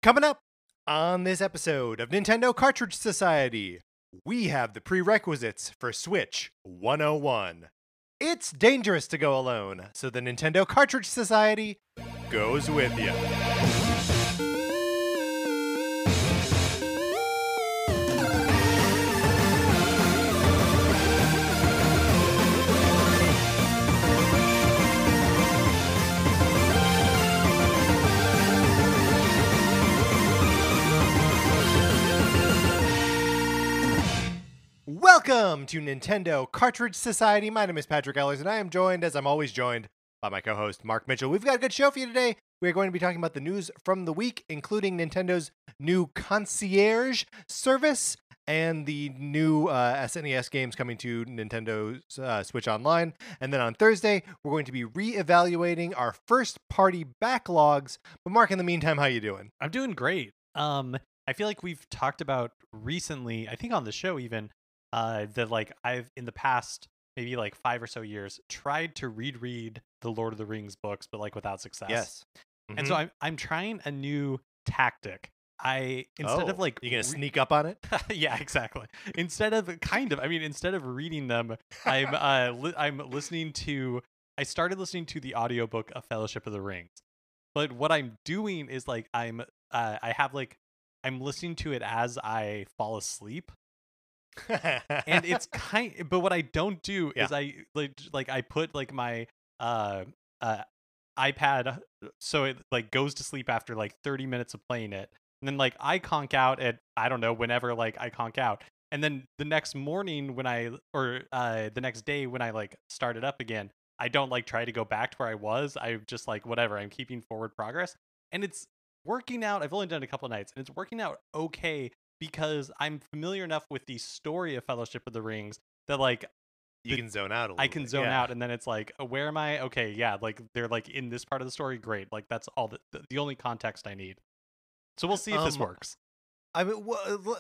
Coming up on this episode of Nintendo Cartridge Society, we have the prerequisites for Switch 101. It's dangerous to go alone, so the Nintendo Cartridge Society goes with you. Welcome to Nintendo Cartridge Society. My name is Patrick Ellers, and I am joined, as I'm always joined, by my co-host, Mark Mitchell. We've got a good show for you today. We're going to be talking about the news from the week, including Nintendo's new Concierge service and the new SNES games coming to Nintendo's Switch Online. And then on Thursday, we're going to be re-evaluating our first-party backlogs. But Mark, in the meantime, how you doing? I'm doing great. I feel like we've talked about recently, I think on the show even, that like I've in the past maybe like 5 or so years tried to reread the Lord of the Rings books, but like without success. Yes. Mm-hmm. And so I'm trying a new tactic. Instead of like you're gonna sneak up on it. Yeah, exactly. Instead of reading them, I'm listening to. I started listening to the audiobook of Fellowship of the Rings, but what I'm doing is like I'm listening to it as I fall asleep. And it's but what I don't do is I put like my iPad so it like goes to sleep after like 30 minutes of playing it, and then like I conk out at I don't know whenever like I conk out, and then the next morning the next day when I like start it up again, I don't like try to go back to where I was. I just like whatever, I'm keeping forward progress, and it's working out. I've only done it a couple of nights, and it's working out okay because I'm familiar enough with the story of Fellowship of the Rings that like you can zone out a little I can zone out, and then it's like, where am I? Okay, yeah, like they're like in this part of the story. Great, like that's all the only context I need. So we'll see if this works. I mean,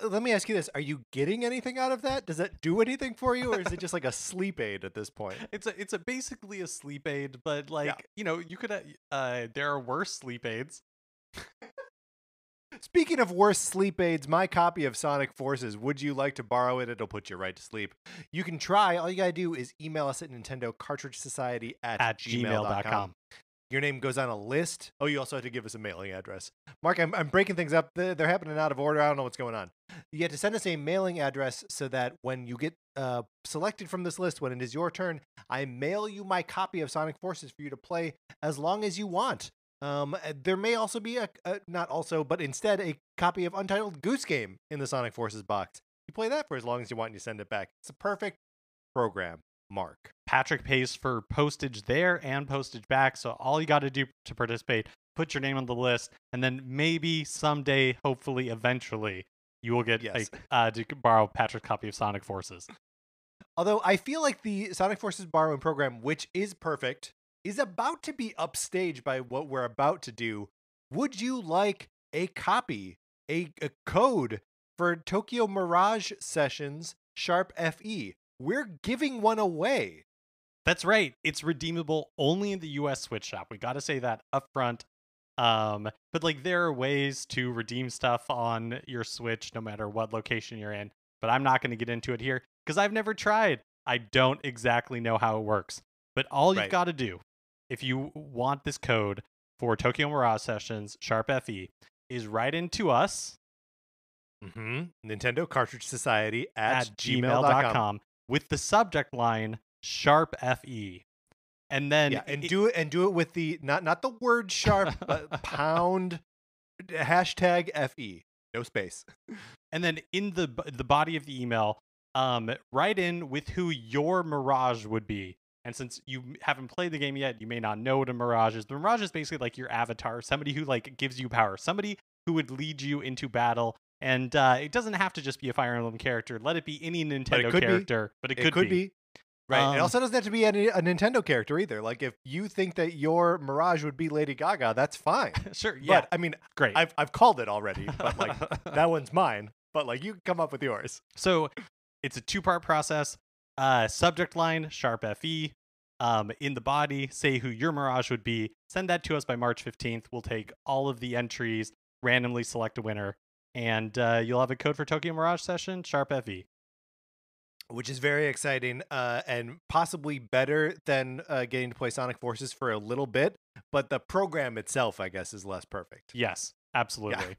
let me ask you this: are you getting anything out of that? Does that do anything for you, or is it just like a sleep aid at this point? It's basically a sleep aid, but like you could there are worse sleep aids. Speaking of worse sleep aids, my copy of Sonic Forces, would you like to borrow it? It'll put you right to sleep. You can try. All you gotta do is email us at Nintendo Cartridge Society at gmail.com. Your name goes on a list. Oh, you also have to give us a mailing address. Mark, I'm breaking things up. They're happening out of order. I don't know what's going on. You have to send us a mailing address so that when you get selected from this list, when it is your turn, I mail you my copy of Sonic Forces for you to play as long as you want. There may also be instead a copy of Untitled Goose Game in the Sonic Forces box. You play that for as long as you want and you send it back. It's a perfect program, Mark. Patrick pays for postage there and postage back, so all you got to do to participate, put your name on the list, and then maybe someday, hopefully, eventually, you will get to borrow Patrick's copy of Sonic Forces. Although I feel like the Sonic Forces borrowing program, which is perfect, is about to be upstaged by what we're about to do. Would you like a copy, a code for Tokyo Mirage Sessions Sharp FE? We're giving one away. That's right. It's redeemable only in the US Switch shop. We got to say that up front. But like there are ways to redeem stuff on your Switch no matter what location you're in. But I'm not going to get into it here because I've never tried. I don't exactly know how it works. But all you've got to do, if you want this code for Tokyo Mirage Sessions Sharp FE, is write into us. Nintendo Cartridge Society at gmail.com with the subject line Sharp FE. And then do it with the not the word sharp, but pound hashtag FE. No space. And then in the body of the email, write in with who your Mirage would be. And since you haven't played the game yet, you may not know what a Mirage is. The Mirage is basically like your avatar, somebody who like gives you power, somebody who would lead you into battle. And it doesn't have to just be a Fire Emblem character. Let it be any Nintendo character, but it could be. Right. It also doesn't have to be a Nintendo character either. Like if you think that your Mirage would be Lady Gaga, that's fine. Sure. Yeah. But I mean, great. I've called it already, but like that one's mine. But like you can come up with yours. So it's a 2-part process. Subject line Sharp FE. In the body, say who your Mirage would be. Send that to us by March 15th. We'll take all of the entries, randomly select a winner, and you'll have a code for Tokyo Mirage Session #FE. Which is very exciting, and possibly better than getting to play Sonic Forces for a little bit. But the program itself, I guess, is less perfect. Yes, absolutely.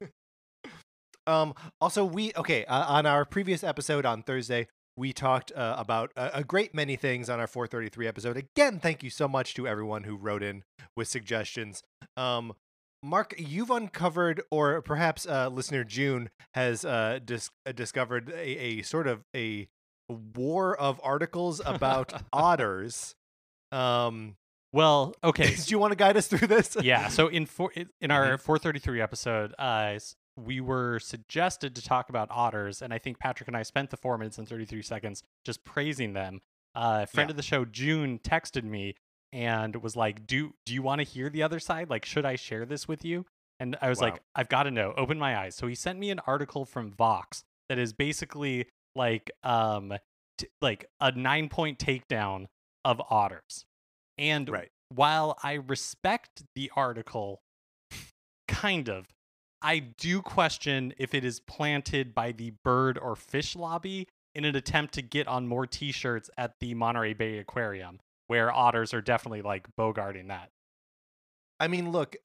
Yeah. Also, on our previous episode on Thursday, we talked about a great many things on our 433 episode. Again, thank you so much to everyone who wrote in with suggestions. Mark, you've uncovered, or perhaps listener June has discovered a sort of a war of articles about otters. Well, okay. Do you want to guide us through this? Yeah. So in our 433 episode, we were suggested to talk about otters, and I think Patrick and I spent the 4 minutes and 33 seconds just praising them. A friend of the show, June, texted me and was like, "Do you want to hear the other side? Like, should I share this with you?" And I was like, "I've got to know." Open my eyes. So he sent me an article from Vox that is basically like like a 9-point takedown of otters. And while I respect the article, kind of, I do question if it is planted by the bird or fish lobby in an attempt to get on more t-shirts at the Monterey Bay Aquarium, where otters are definitely like bogarting that. I mean, look,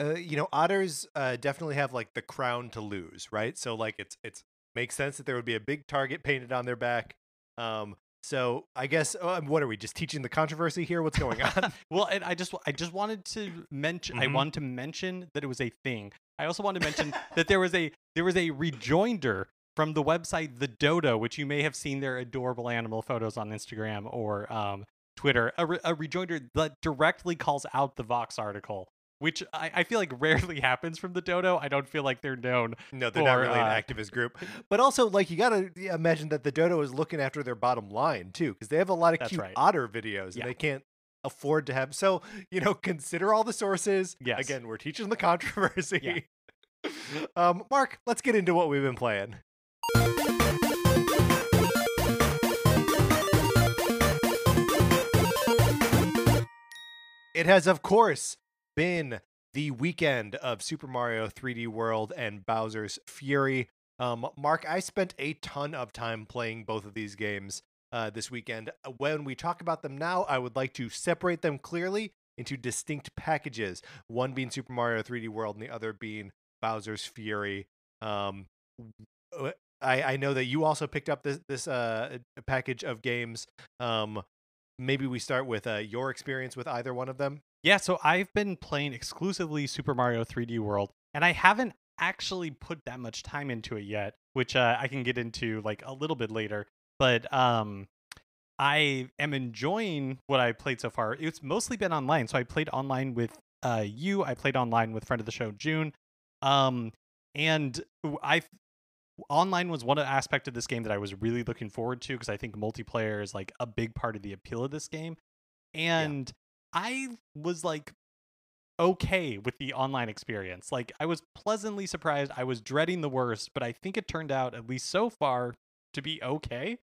otters definitely have like the crown to lose, right? So like it's makes sense that there would be a big target painted on their back. So I guess what are we just teaching the controversy here? What's going on? Well, and I just wanted to mention I wanted to mention that it was a thing. I also wanted to mention that there was a rejoinder from the website The Dodo, which you may have seen their adorable animal photos on Instagram or Twitter. A rejoinder that directly calls out the Vox article, which I feel like rarely happens from the Dodo. I don't feel like they're known. No, they're not really an activist group. But also, like, you got to imagine that the Dodo is looking after their bottom line, too, because they have a lot of cute otter videos, and they can't afford to have. So, consider all the sources. Yes. Again, we're teaching the controversy. Yeah. Mark, let's get into what we've been playing. It has, of course, been the weekend of Super Mario 3D World and Bowser's Fury. Mark, I spent a ton of time playing both of these games this weekend. When we talk about them now, I would like to separate them clearly into distinct packages, one being Super Mario 3D World and the other being Bowser's Fury. I know that you also picked up this package of games. Maybe we start with your experience with either one of them. Yeah, so I've been playing exclusively Super Mario 3D World, and I haven't actually put that much time into it yet, which I can get into like a little bit later. But I am enjoying what I played so far. It's mostly been online. So I played online with you. I played online with friend of the show, June. And online was one aspect of this game that I was really looking forward to, because I think multiplayer is like a big part of the appeal of this game. And I was like okay with the online experience. Like, I was pleasantly surprised. I was dreading the worst, but I think it turned out, at least so far, to be okay.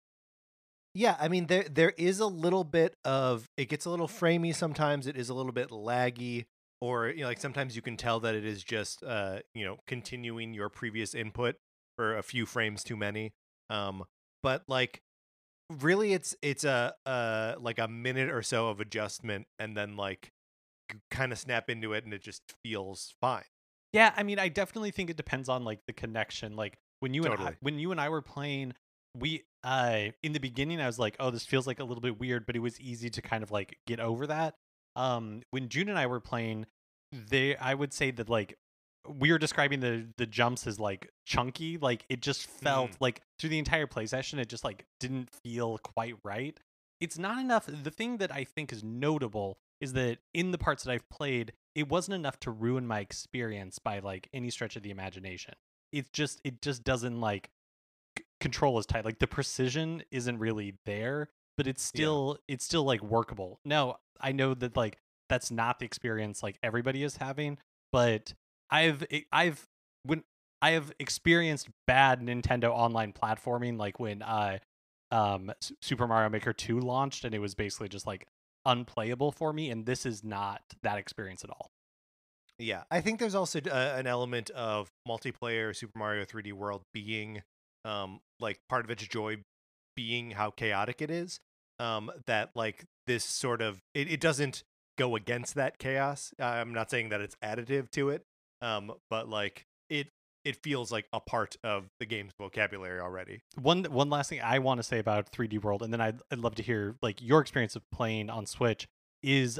Yeah, I mean, there is a little bit of, it gets a little framey sometimes. It is a little bit laggy, or like sometimes you can tell that it is just continuing your previous input for a few frames too many. But like, really, it's a like a minute or so of adjustment, and then like you kind of snap into it, and it just feels fine. Yeah, I mean, I definitely think it depends on like the connection. Like when you and I were playing, we in the beginning I was like, oh, this feels like a little bit weird, but it was easy to kind of like get over that. When June and I were playing, I would say that like we were describing the jumps as like chunky. Like it just felt like through the entire play session, it just like didn't feel quite right. It's not enough. The thing that I think is notable is that in the parts that I've played, it wasn't enough to ruin my experience by like any stretch of the imagination. It just doesn't like control as tight. Like the precision isn't really there, but it's still like workable. Now, I know that like that's not the experience like everybody is having, but I have experienced bad Nintendo online platforming, like when Super Mario Maker 2 launched, and it was basically just like unplayable for me, and this is not that experience at all. Yeah, I think there's also an element of multiplayer Super Mario 3D World being like part of its joy being how chaotic it is. That like this sort of it doesn't go against that chaos. I'm not saying that it's additive to it, but like it feels like a part of the game's vocabulary already. One last thing I want to say about 3D World, and then I'd love to hear like your experience of playing on Switch is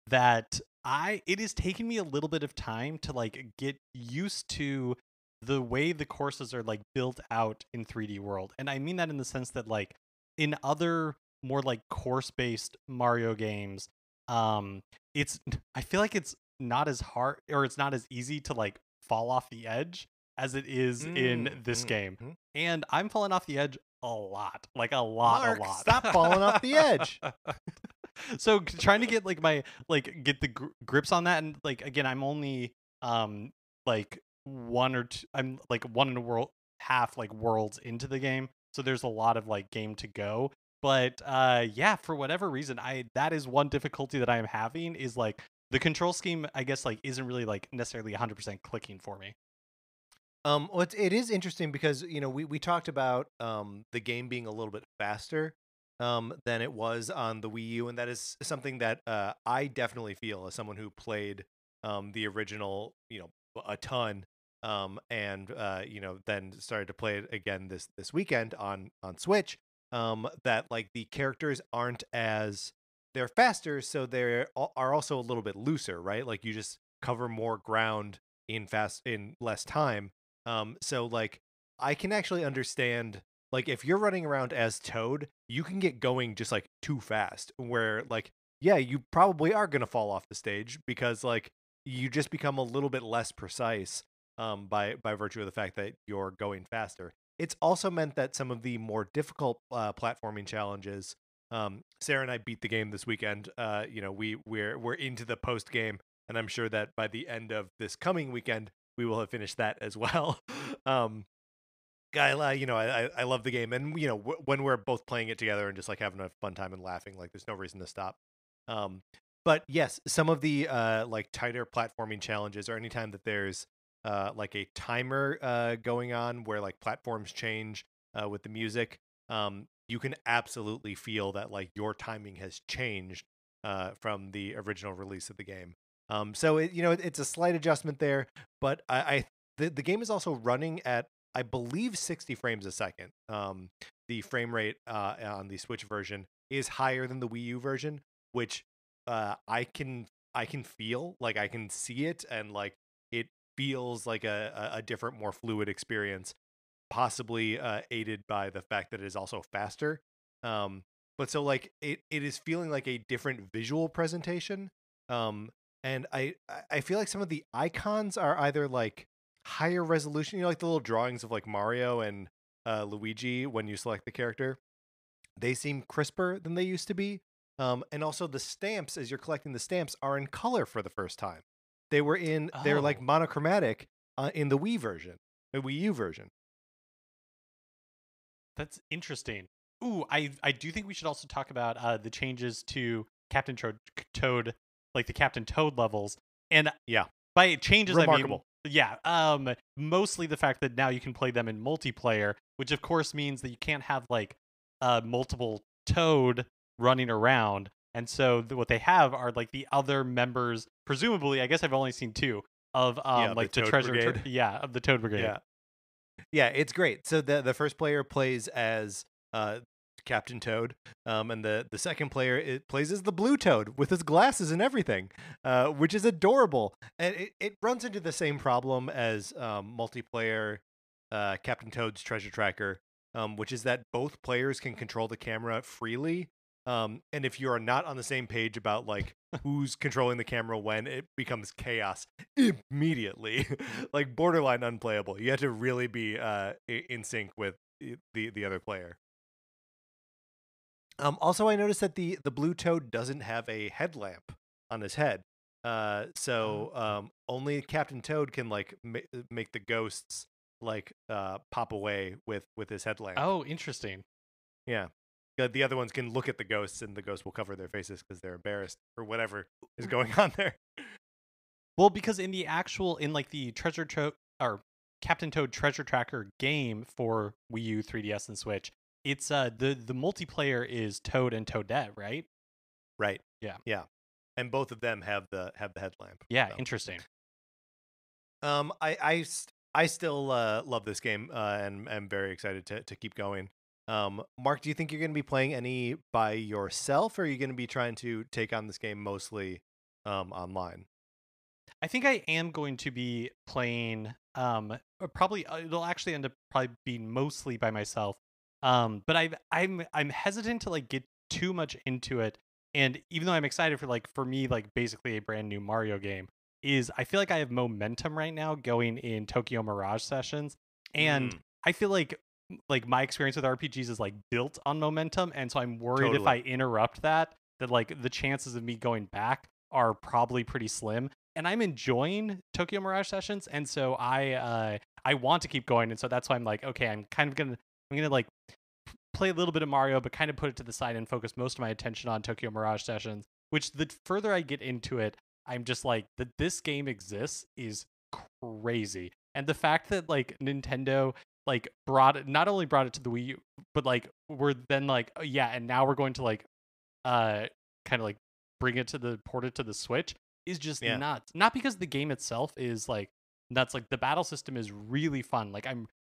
that it has taken me a little bit of time to like get used to the way the courses are like built out in 3D World. And I mean that in the sense that like in other more like course-based Mario games, it's I feel like it's not as hard or it's not as easy to like fall off the edge as it is in this game. And I'm falling off the edge a lot. Like a lot, Mark, a lot. stop falling off the edge. So trying to get like my like get the grips on that, and like again I'm only like one or two, I'm like one and a world half like worlds into the game, so there's a lot of like game to go. But yeah, for whatever reason that is one difficulty that I am having, is like the control scheme I guess like isn't really like necessarily 100% clicking for me. Well, it is interesting because we talked about the game being a little bit faster than it was on the Wii U, and that is something that I definitely feel as someone who played the original, a ton, and then started to play it again this weekend on Switch. That like the characters aren't as they're faster, so they are also a little bit looser, right? Like you just cover more ground in less time. So like I can actually understand, like if you're running around as Toad, you can get going just like too fast, where like yeah, you probably are going to fall off the stage because like you just become a little bit less precise by virtue of the fact that you're going faster. It's also meant that some of the more difficult platforming challenges, Sarah and I beat the game this weekend. We're into the post game, and I'm sure that by the end of this coming weekend we will have finished that as well. I love the game, and when we're both playing it together and just like having a fun time and laughing, like there's no reason to stop. But yes, some of the like tighter platforming challenges, or anytime that there's like a timer going on where like platforms change with the music, you can absolutely feel that like your timing has changed from the original release of the game. So it's a slight adjustment there, but the game is also running at, I believe, 60 frames a second. The frame rate on the Switch version is higher than the Wii U version, which I can feel, like I can see it, and like it feels like a different, more fluid experience, possibly aided by the fact that it is also faster. But so like it is feeling like a different visual presentation. And I feel like some of the icons are either like higher resolution, like the little drawings of like Mario and Luigi when you select the character. They seem crisper than they used to be. And also the stamps, as you're collecting the stamps, are in color for the first time. They're like monochromatic in the Wii version, the Wii U version. That's interesting. Ooh, I do think we should also talk about the changes to Captain Toad, like the Captain Toad levels. And yeah, by changes remarkable. I mean, yeah, mostly the fact that now you can play them in multiplayer, which of course means that you can't have like multiple Toad running around. And so what they have are like the other members, presumably, I guess I've only seen two of like the treasure of the Toad Brigade. Yeah, it's great. So the first player plays as Captain Toad, and the second player plays as the Blue Toad with his glasses and everything, which is adorable. And it runs into the same problem as multiplayer Captain Toad's Treasure Tracker, which is that both players can control the camera freely. And if you are not on the same page about like who's controlling the camera when, it becomes chaos immediately, like borderline unplayable. You have to really be in sync with the other player. Also, I noticed that the Blue Toad doesn't have a headlamp on his head, so only Captain Toad can like make the ghosts like pop away with his headlamp. Oh, interesting. Yeah. The other ones can look at the ghosts, and the ghosts will cover their faces because they're embarrassed or whatever is going on there. Well, because in the actual in like the or Captain Toad Treasure Tracker game for Wii U, 3DS, and Switch, it's the multiplayer is Toad and Toadette, right? Right. Yeah. Yeah. And both of them have the headlamp. Yeah, so. interesting. I still love this game and am very excited to keep going. Mark, do you think you're going to be playing any by yourself, or are you going to be trying to take on this game mostly online? I think I am going to be playing probably it'll actually end up probably being mostly by myself. But I'm hesitant to like get too much into it. And even though I'm excited for me like basically a brand new Mario game, is I feel like I have momentum right now going in Tokyo Mirage Sessions. And I feel like my experience with RPGs is like built on momentum, and so I'm worried if I interrupt that like the chances of me going back are probably pretty slim. And I'm enjoying Tokyo Mirage Sessions, and so I want to keep going, and so that's why I'm like, okay, I'm gonna like play a little bit of Mario, but kind of put it to the side and focus most of my attention on Tokyo Mirage Sessions. Which the further I get into it, I'm just like that this game exists is crazy, and the fact that like Nintendo like not only brought it to the Wii U, but like we're then like oh, yeah, and now we're going to like kind of like port it to the Switch is just nuts. Not because the game itself is like nuts. Like the battle system is really fun. Like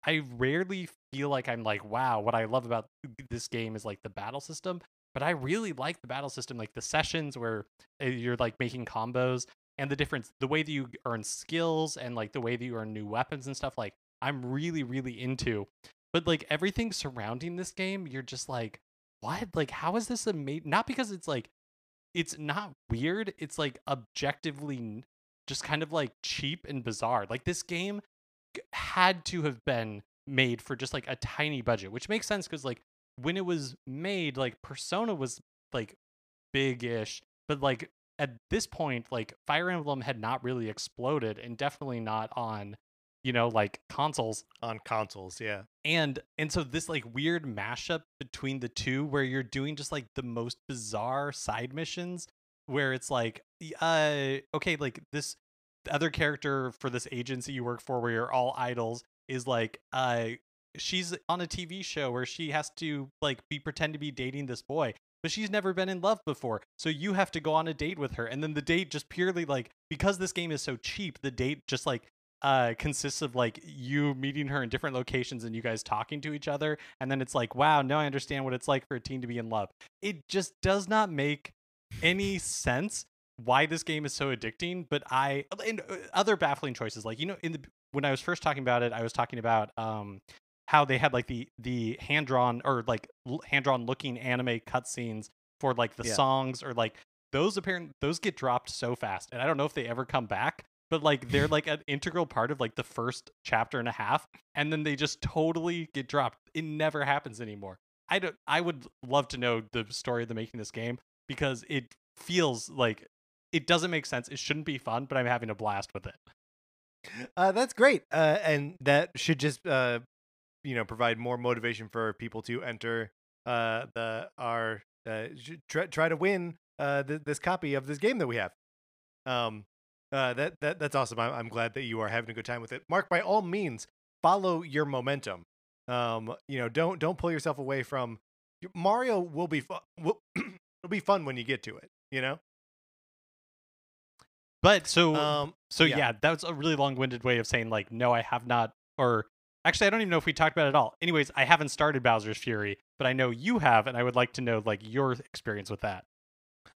I rarely feel like I'm like, wow, what I love about this game is like the battle system. But I really like the battle system, like the sessions where you're like making combos and the way that you earn skills and like the way that you earn new weapons and stuff. Like I'm really, really into. But like everything surrounding this game, you're just like, what? Like, how is this amazing? Not because it's like it's not weird. It's like objectively just kind of like cheap and bizarre. Like this game had to have been made for just like a tiny budget, which makes sense because like when it was made, like Persona was like big-ish, but like at this point, like Fire Emblem had not really exploded, and definitely not on, like consoles. On consoles, yeah. And so this like weird mashup between the two where you're doing just like the most bizarre side missions where it's like okay, like this other character for this agency you work for where you're all idols is like she's on a TV show where she has to like pretend to be dating this boy, but she's never been in love before, so you have to go on a date with her, and then the date just purely like because this game is so cheap, the date just like consists of like you meeting her in different locations and you guys talking to each other, and then it's like, wow, now I understand what it's like for a teen to be in love. It just does not make any sense why this game is so addicting. But and other baffling choices, like when I was first talking about it, I was talking about how they had like the hand drawn or like hand drawn looking anime cutscenes for like the songs, or like those get dropped so fast, and I don't know if they ever come back. But like they're like an integral part of like the first chapter and a half, and then they just totally get dropped. It never happens anymore. I would love to know the story of the making this game, because it feels like it doesn't make sense. It shouldn't be fun, but I'm having a blast with it. That's great, and that should just provide more motivation for people to enter try to win this copy of this game that we have. That's awesome. I'm glad that you are having a good time with it, Mark. By all means, follow your momentum. Don't pull yourself away from Mario. Will be fun. It'll be fun when you get to it. But yeah, that's a really long-winded way of saying like, no, I have not, or actually, I don't even know if we talked about it at all. Anyways, I haven't started Bowser's Fury, but I know you have, and I would like to know like your experience with that.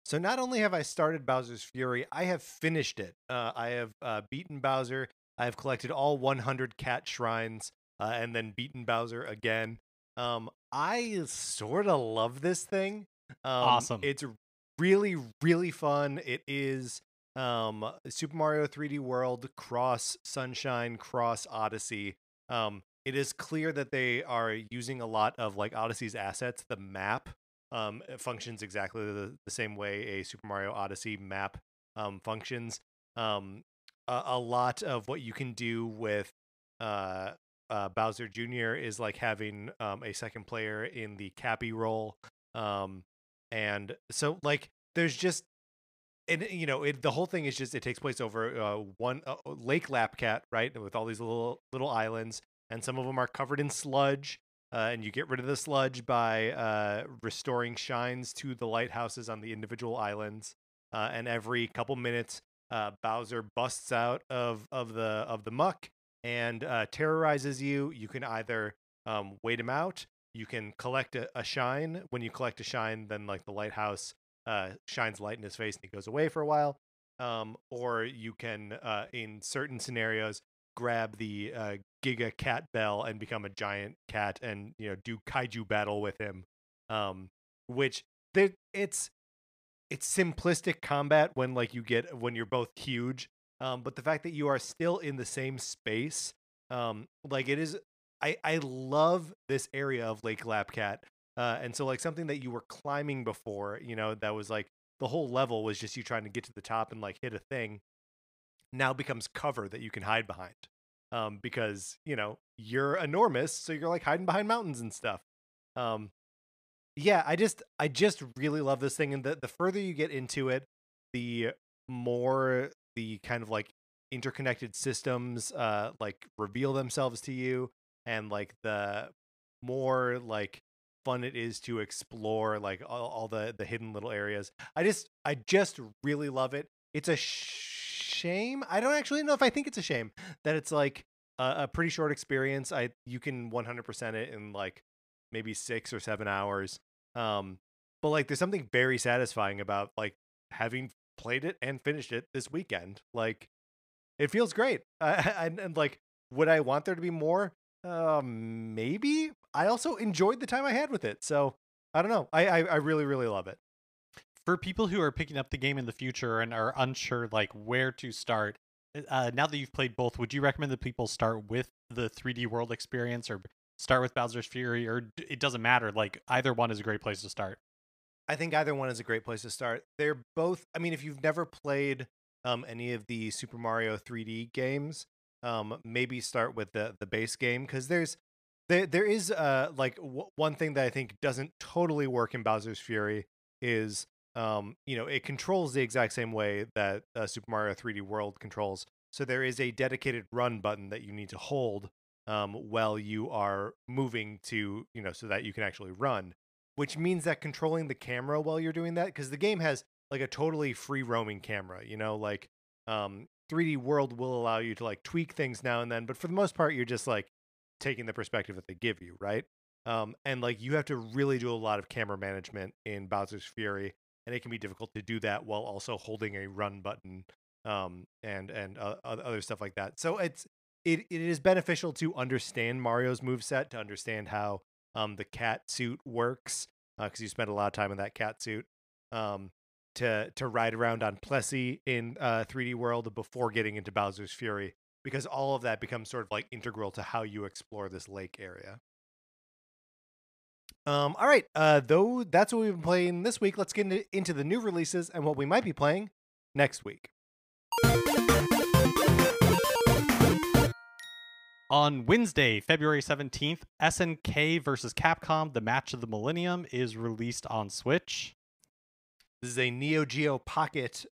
So not only have I started Bowser's Fury, I have finished it. I have beaten Bowser. I have collected all 100 cat shrines, and then beaten Bowser again. I sort of love this thing. Awesome. It's really, really fun. It is Super Mario 3D World cross Sunshine, cross Odyssey. It is clear that they are using a lot of like Odyssey's assets. The map it functions exactly the same way a Super Mario Odyssey map functions. A lot of what you can do with Bowser Jr. is like having a second player in the Cappy role. And so like there's just and the whole thing is just it takes place over one Lake Lapcat, right, with all these little islands, and some of them are covered in sludge. And you get rid of the sludge by restoring shines to the lighthouses on the individual islands. And every couple minutes, Bowser busts out of the muck and terrorizes you. You can either wait him out. You can collect a shine. When you collect a shine, then like the lighthouse shines light in his face and he goes away for a while. Or you can, in certain scenarios, grab the Giga Cat Bell and become a giant cat and do kaiju battle with him. Which it's simplistic combat when when you're both huge. But the fact that you are still in the same space, like it is. I love this area of Lake Lapcat. And so like something that you were climbing before, that was like the whole level was just you trying to get to the top and like hit a thing, now becomes cover that you can hide behind. Because, you're enormous, so you're like hiding behind mountains and stuff. Yeah, I just really love this thing. And the further you get into it, the more the kind of like interconnected systems like reveal themselves to you, and like the more like fun it is to explore like all the hidden little areas. I just really love it. It's a shame. I don't actually know if I think it's a shame that it's like a pretty short experience. You can 100% it in like maybe 6 or 7 hours. But like there's something very satisfying about like having played it and finished it this weekend. Like it feels great. And like, would I want there to be more? Maybe. I also enjoyed the time I had with it. So I don't know. I really, really love it. For people who are picking up the game in the future and are unsure like where to start, now that you've played both, would you recommend that people start with the 3D world experience or start with Bowser's Fury, or it doesn't matter? Like either one is a great place to start. I think either one is a great place to start. They're both. I mean, if you've never played any of the Super Mario 3D games, maybe start with the base game, because there is one thing that I think doesn't totally work in Bowser's Fury is it controls the exact same way that Super Mario 3D World controls. So there is a dedicated run button that you need to hold while you are moving to, so that you can actually run, which means that controlling the camera while you're doing that, because the game has like a totally free roaming camera, like 3D World will allow you to like tweak things now and then, but for the most part, you're just like taking the perspective that they give you, right? And like you have to really do a lot of camera management in Bowser's Fury, and it can be difficult to do that while also holding a run button, and other stuff like that. So it is beneficial to understand Mario's moveset, to understand how the cat suit works, because you spend a lot of time in that cat suit, to ride around on Plessy in 3D World before getting into Bowser's Fury, because all of that becomes sort of like integral to how you explore this lake area. All right, though that's what we've been playing this week, let's get into the new releases and what we might be playing next week. On Wednesday, February 17th, SNK vs. Capcom, the match of the millennium, is released on Switch. This is a Neo Geo Pocket,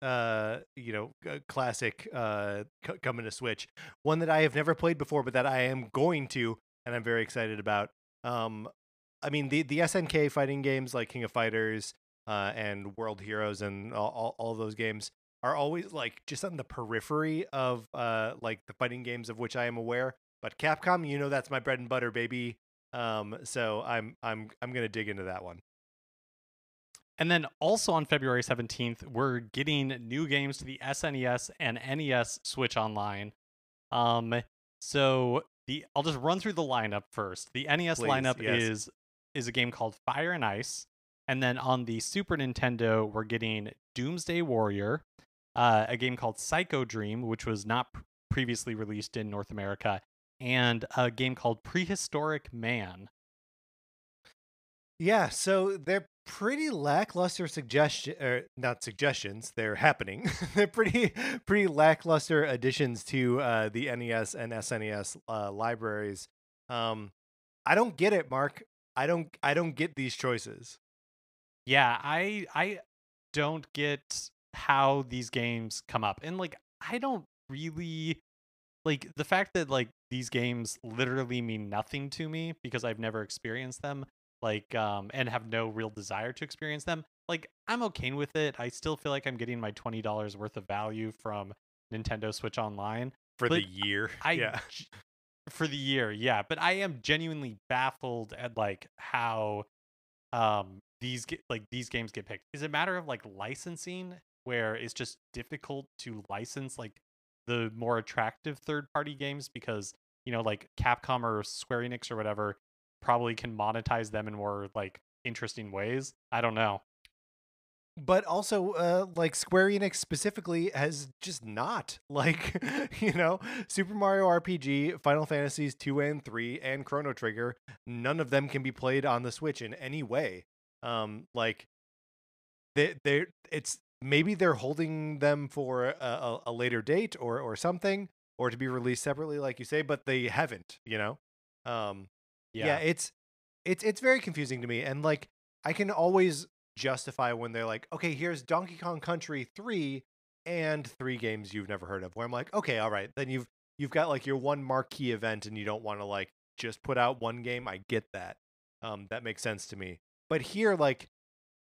classic coming to Switch. One that I have never played before, but that I am going to, and I'm very excited about. I mean, the SNK fighting games like King of Fighters and World Heroes and all of those games are always like just on the periphery of like the fighting games of which I am aware. But Capcom, that's my bread and butter, baby. So I'm gonna dig into that one. And then also on February 17th, we're getting new games to the SNES and NES Switch Online. So I'll just run through the lineup first. The NES lineup is a game called Fire and Ice. And then on the Super Nintendo, we're getting Doomsday Warrior, a game called Psycho Dream, which was not previously released in North America, and a game called Prehistoric Man. Yeah, so they're pretty lackluster not suggestions. They're happening. They're pretty lackluster additions to the NES and SNES libraries. I don't get it, Mark. I don't get these choices. Yeah, I don't get how these games come up. And like I don't really like the fact that like these games literally mean nothing to me because I've never experienced them, like and have no real desire to experience them. Like I'm okay with it. I still feel like I'm getting my $20 worth of value from Nintendo Switch Online, for the but year. I Yeah. for the year, yeah, but I am genuinely baffled at like how these games get picked. Is it a matter of like licensing where it's just difficult to license like the more attractive third party games because like Capcom or Square Enix or whatever probably can monetize them in more like interesting ways? I don't know. But also, like Square Enix specifically has just not like, Super Mario RPG, Final Fantasies 2 and 3, and Chrono Trigger. None of them can be played on the Switch in any way. Like it's maybe they're holding them for a later date or something, or to be released separately, like you say, but they haven't. Yeah, Yeah. it's very confusing to me, and like I can always justify when they're like, okay, here's Donkey Kong Country 3 and 3 games you've never heard of, where I'm like, okay, all right, then you've got like your one marquee event and you don't want to like just put out one game. I get that. That makes sense to me. But here, like,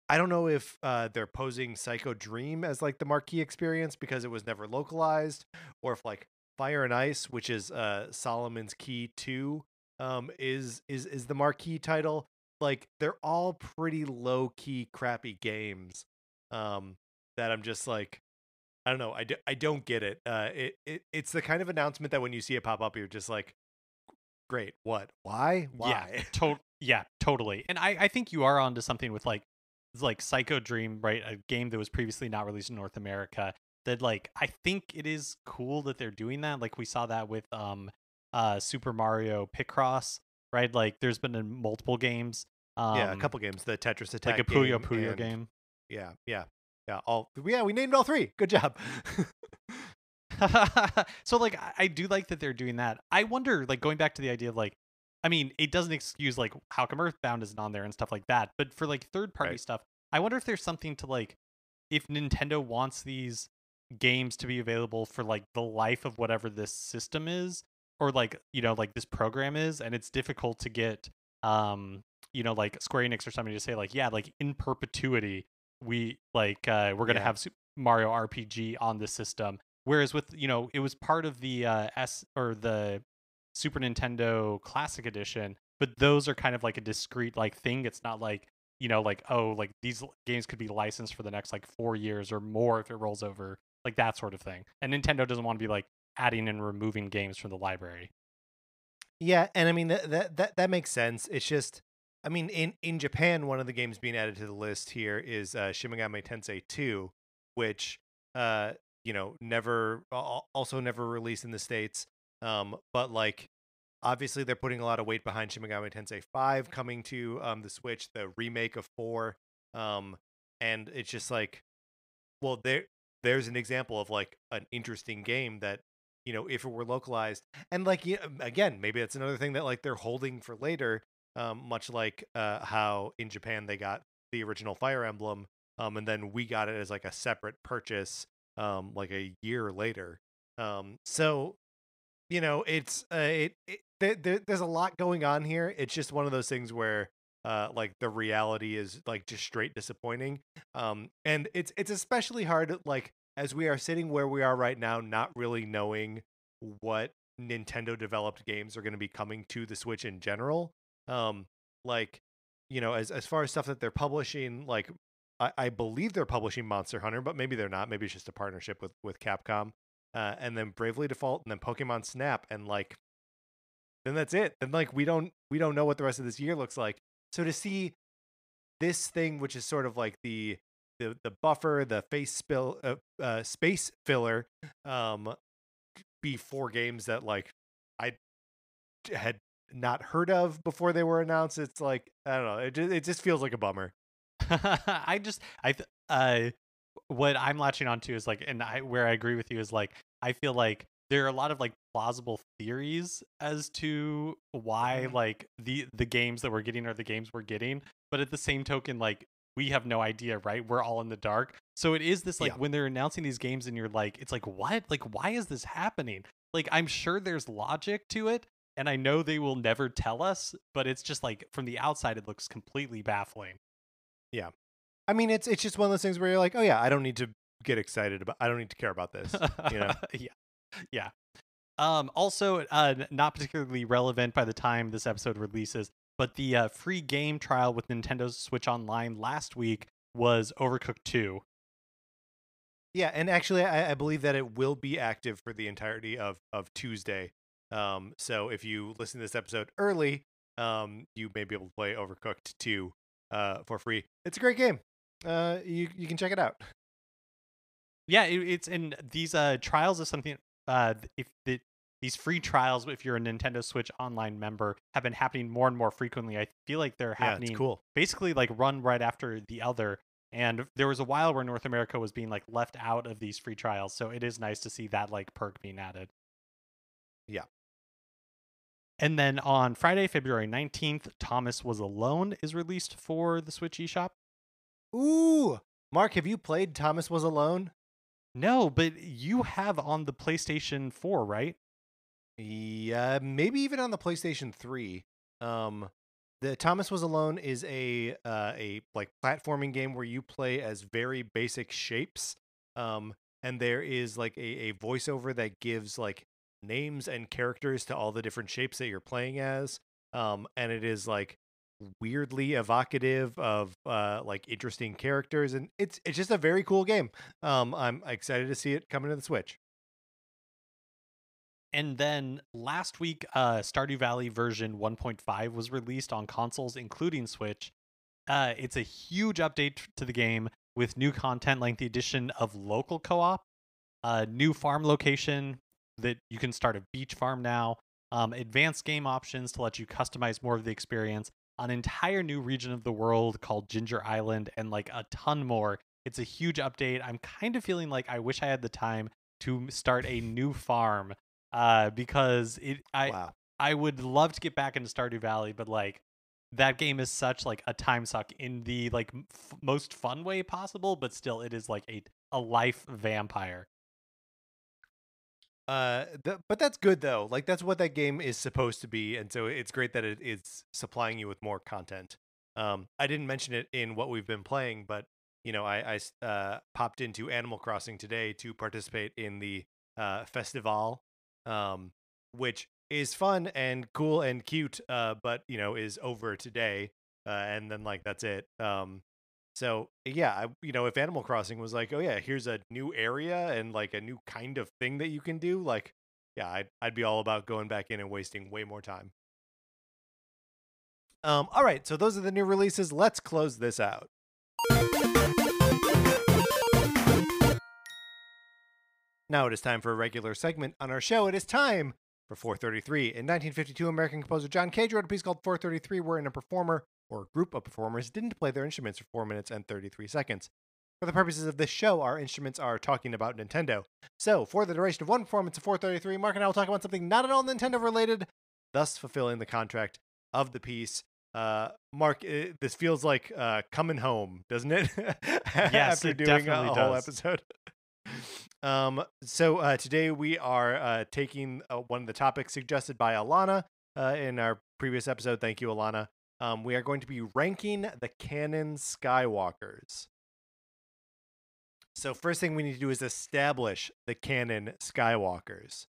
I don't know if they're posing Psycho Dream as like the marquee experience because it was never localized, or if like Fire and Ice, which is Solomon's Key 2, is the marquee title. Like they're all pretty low key, crappy games. That I'm just like, I don't know. I don't get it. It's the kind of announcement that when you see it pop up, you're just like, great. What? Why? Yeah, Why? yeah, totally. And I think you are onto something with like Psycho Dream, right? A game that was previously not released in North America. That like I think it is cool that they're doing that. Like we saw that with Super Mario Picross, right? Like there's been in multiple games. Yeah, a couple games. The Tetris Like a Attack Puyo game Puyo and game. yeah. We named all 3. Good job. So like I do like that they're doing that. I wonder, like going back to the idea of like, I mean, it doesn't excuse like how come Earthbound isn't on there and stuff like that. But for like third party Right. stuff, I wonder if there's something to like if Nintendo wants these games to be available for like the life of whatever this system is, or like like this program is, and it's difficult to get like Square Enix or somebody to say like, yeah, like in perpetuity we like we're gonna Yeah. have Mario RPG on the system. Whereas with it was part of the S or the Super Nintendo Classic Edition, but those are kind of like a discrete like thing. It's not like like, oh, like these games could be licensed for the next like 4 years or more if it rolls over, like that sort of thing. And Nintendo doesn't want to be like adding and removing games from the library. Yeah, and I mean that makes sense. It's just, I mean, in Japan, one of the games being added to the list here is Shin Megami Tensei 2, which never also never released in the States. But like obviously they're putting a lot of weight behind Shin Megami Tensei 5 coming to the Switch, the remake of 4. And it's just like, well, there's an example of like an interesting game that if it were localized, and like again, maybe that's another thing that like they're holding for later, much like how in Japan they got the original Fire Emblem, and then we got it as like a separate purchase like a year later. So it's there's a lot going on here. It's just one of those things where like the reality is like just straight disappointing. And it's especially hard, like as we are sitting where we are right now, not really knowing what Nintendo developed games are going to be coming to the Switch in general. Like as far as stuff that they're publishing, like I believe they're publishing Monster Hunter, but maybe they're not. Maybe it's just a partnership with Capcom. And then Bravely Default, and then Pokemon Snap, and like then that's it. Then like we don't know what the rest of this year looks like. So to see this thing, which is sort of like the buffer, the space filler, be 4 games that like I had not heard of before they were announced. It's like, I don't know. It just feels like a bummer. What I'm latching onto is like, and where I agree with you is like, I feel like there are a lot of like plausible theories as to why like the games that we're getting are the games we're getting, but at the same token, like we have no idea, right? We're all in the dark. So it is this like Yeah. when they're announcing these games and you're like, it's like, what? Like, why is this happening? Like, I'm sure there's logic to it, and I know they will never tell us, but it's just like from the outside, it looks completely baffling. Yeah. I mean, it's just one of those things where you're like, oh yeah, I don't need to get excited about. I don't need to care about this. You know? Yeah. Also, not particularly relevant by the time this episode releases, but the free game trial with Nintendo Switch Online last week was Overcooked 2. Yeah, and actually, I believe that it will be active for the entirety of Tuesday. So if you listen to this episode early, you may be able to play Overcooked 2 for free. It's a great game. You can check it out. Yeah, it's in these trials is something. These free trials, if you're a Nintendo Switch Online member, have been happening more and more frequently. I feel like they're happening cool. basically like one right after the other. And there was a while where North America was being like left out of these free trials, so it is nice to see that like perk being added. Yeah. And then on Friday, February 19th, Thomas Was Alone is released for the Switch eShop. Ooh, Mark, have you played Thomas Was Alone? No, but you have on the PlayStation 4, right? Yeah, maybe even on the PlayStation 3. The Thomas Was Alone is a like platforming game where you play as very basic shapes. And there is like a voiceover that gives like names and characters to all the different shapes that you're playing as. And it is like weirdly evocative of like interesting characters, and it's just a very cool game. I'm excited to see it coming to the Switch. And then last week, Stardew Valley version 1.5 was released on consoles, including Switch. It's a huge update to the game with new content like the addition of local co-op, new farm location that you can start a beach farm now, advanced game options to let you customize more of the experience, an entire new region of the world called Ginger Island, and like a ton more. It's a huge update. I'm kind of feeling like I wish I had the time to start a new farm. Because Wow. I would love to get back into Stardew Valley, but like that game is such like a time suck in the like most fun way possible, but still it is like a life vampire. But that's good though. Like that's what that game is supposed to be, and so it's great that it is supplying you with more content. I didn't mention it in what we've been playing, but you know, I popped into Animal Crossing today to participate in the festival, which is fun and cool and cute, but you know is over today, and then like that's it. So yeah, if Animal Crossing was like, oh yeah, here's a new area and like a new kind of thing that you can do, like yeah, I'd be all about going back in and wasting way more time. All right, so those are the new releases. Let's close this out. Now it is time for a regular segment on our show. It is time for 433. In 1952, American composer John Cage wrote a piece called 433, wherein a performer or a group of performers didn't play their instruments for 4 minutes and 33 seconds. For the purposes of this show, our instruments are talking about Nintendo. So, for the duration of one performance of 433, Mark and I will talk about something not at all Nintendo related, thus fulfilling the contract of the piece. Mark, this feels like coming home, doesn't it? Yes, After it doing definitely a whole does. episode. So today we are taking one of the topics suggested by Alana in our previous episode. Thank you, Alana. We are going to be ranking the canon Skywalkers. So first thing we need to do is establish the canon Skywalkers.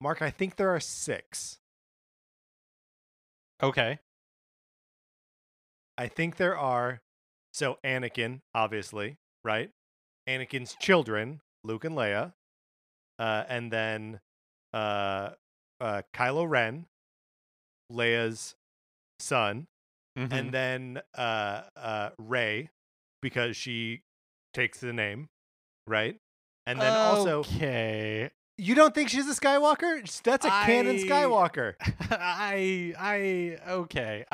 Mark, I think there are 6. Okay. I think there are. So Anakin, obviously, right? Anakin's children, Luke and Leia, and then Kylo Ren, Leia's son, and then Rey, because she takes the name, right? And then also, okay, you don't think she's a Skywalker? That's a canon Skywalker. Okay.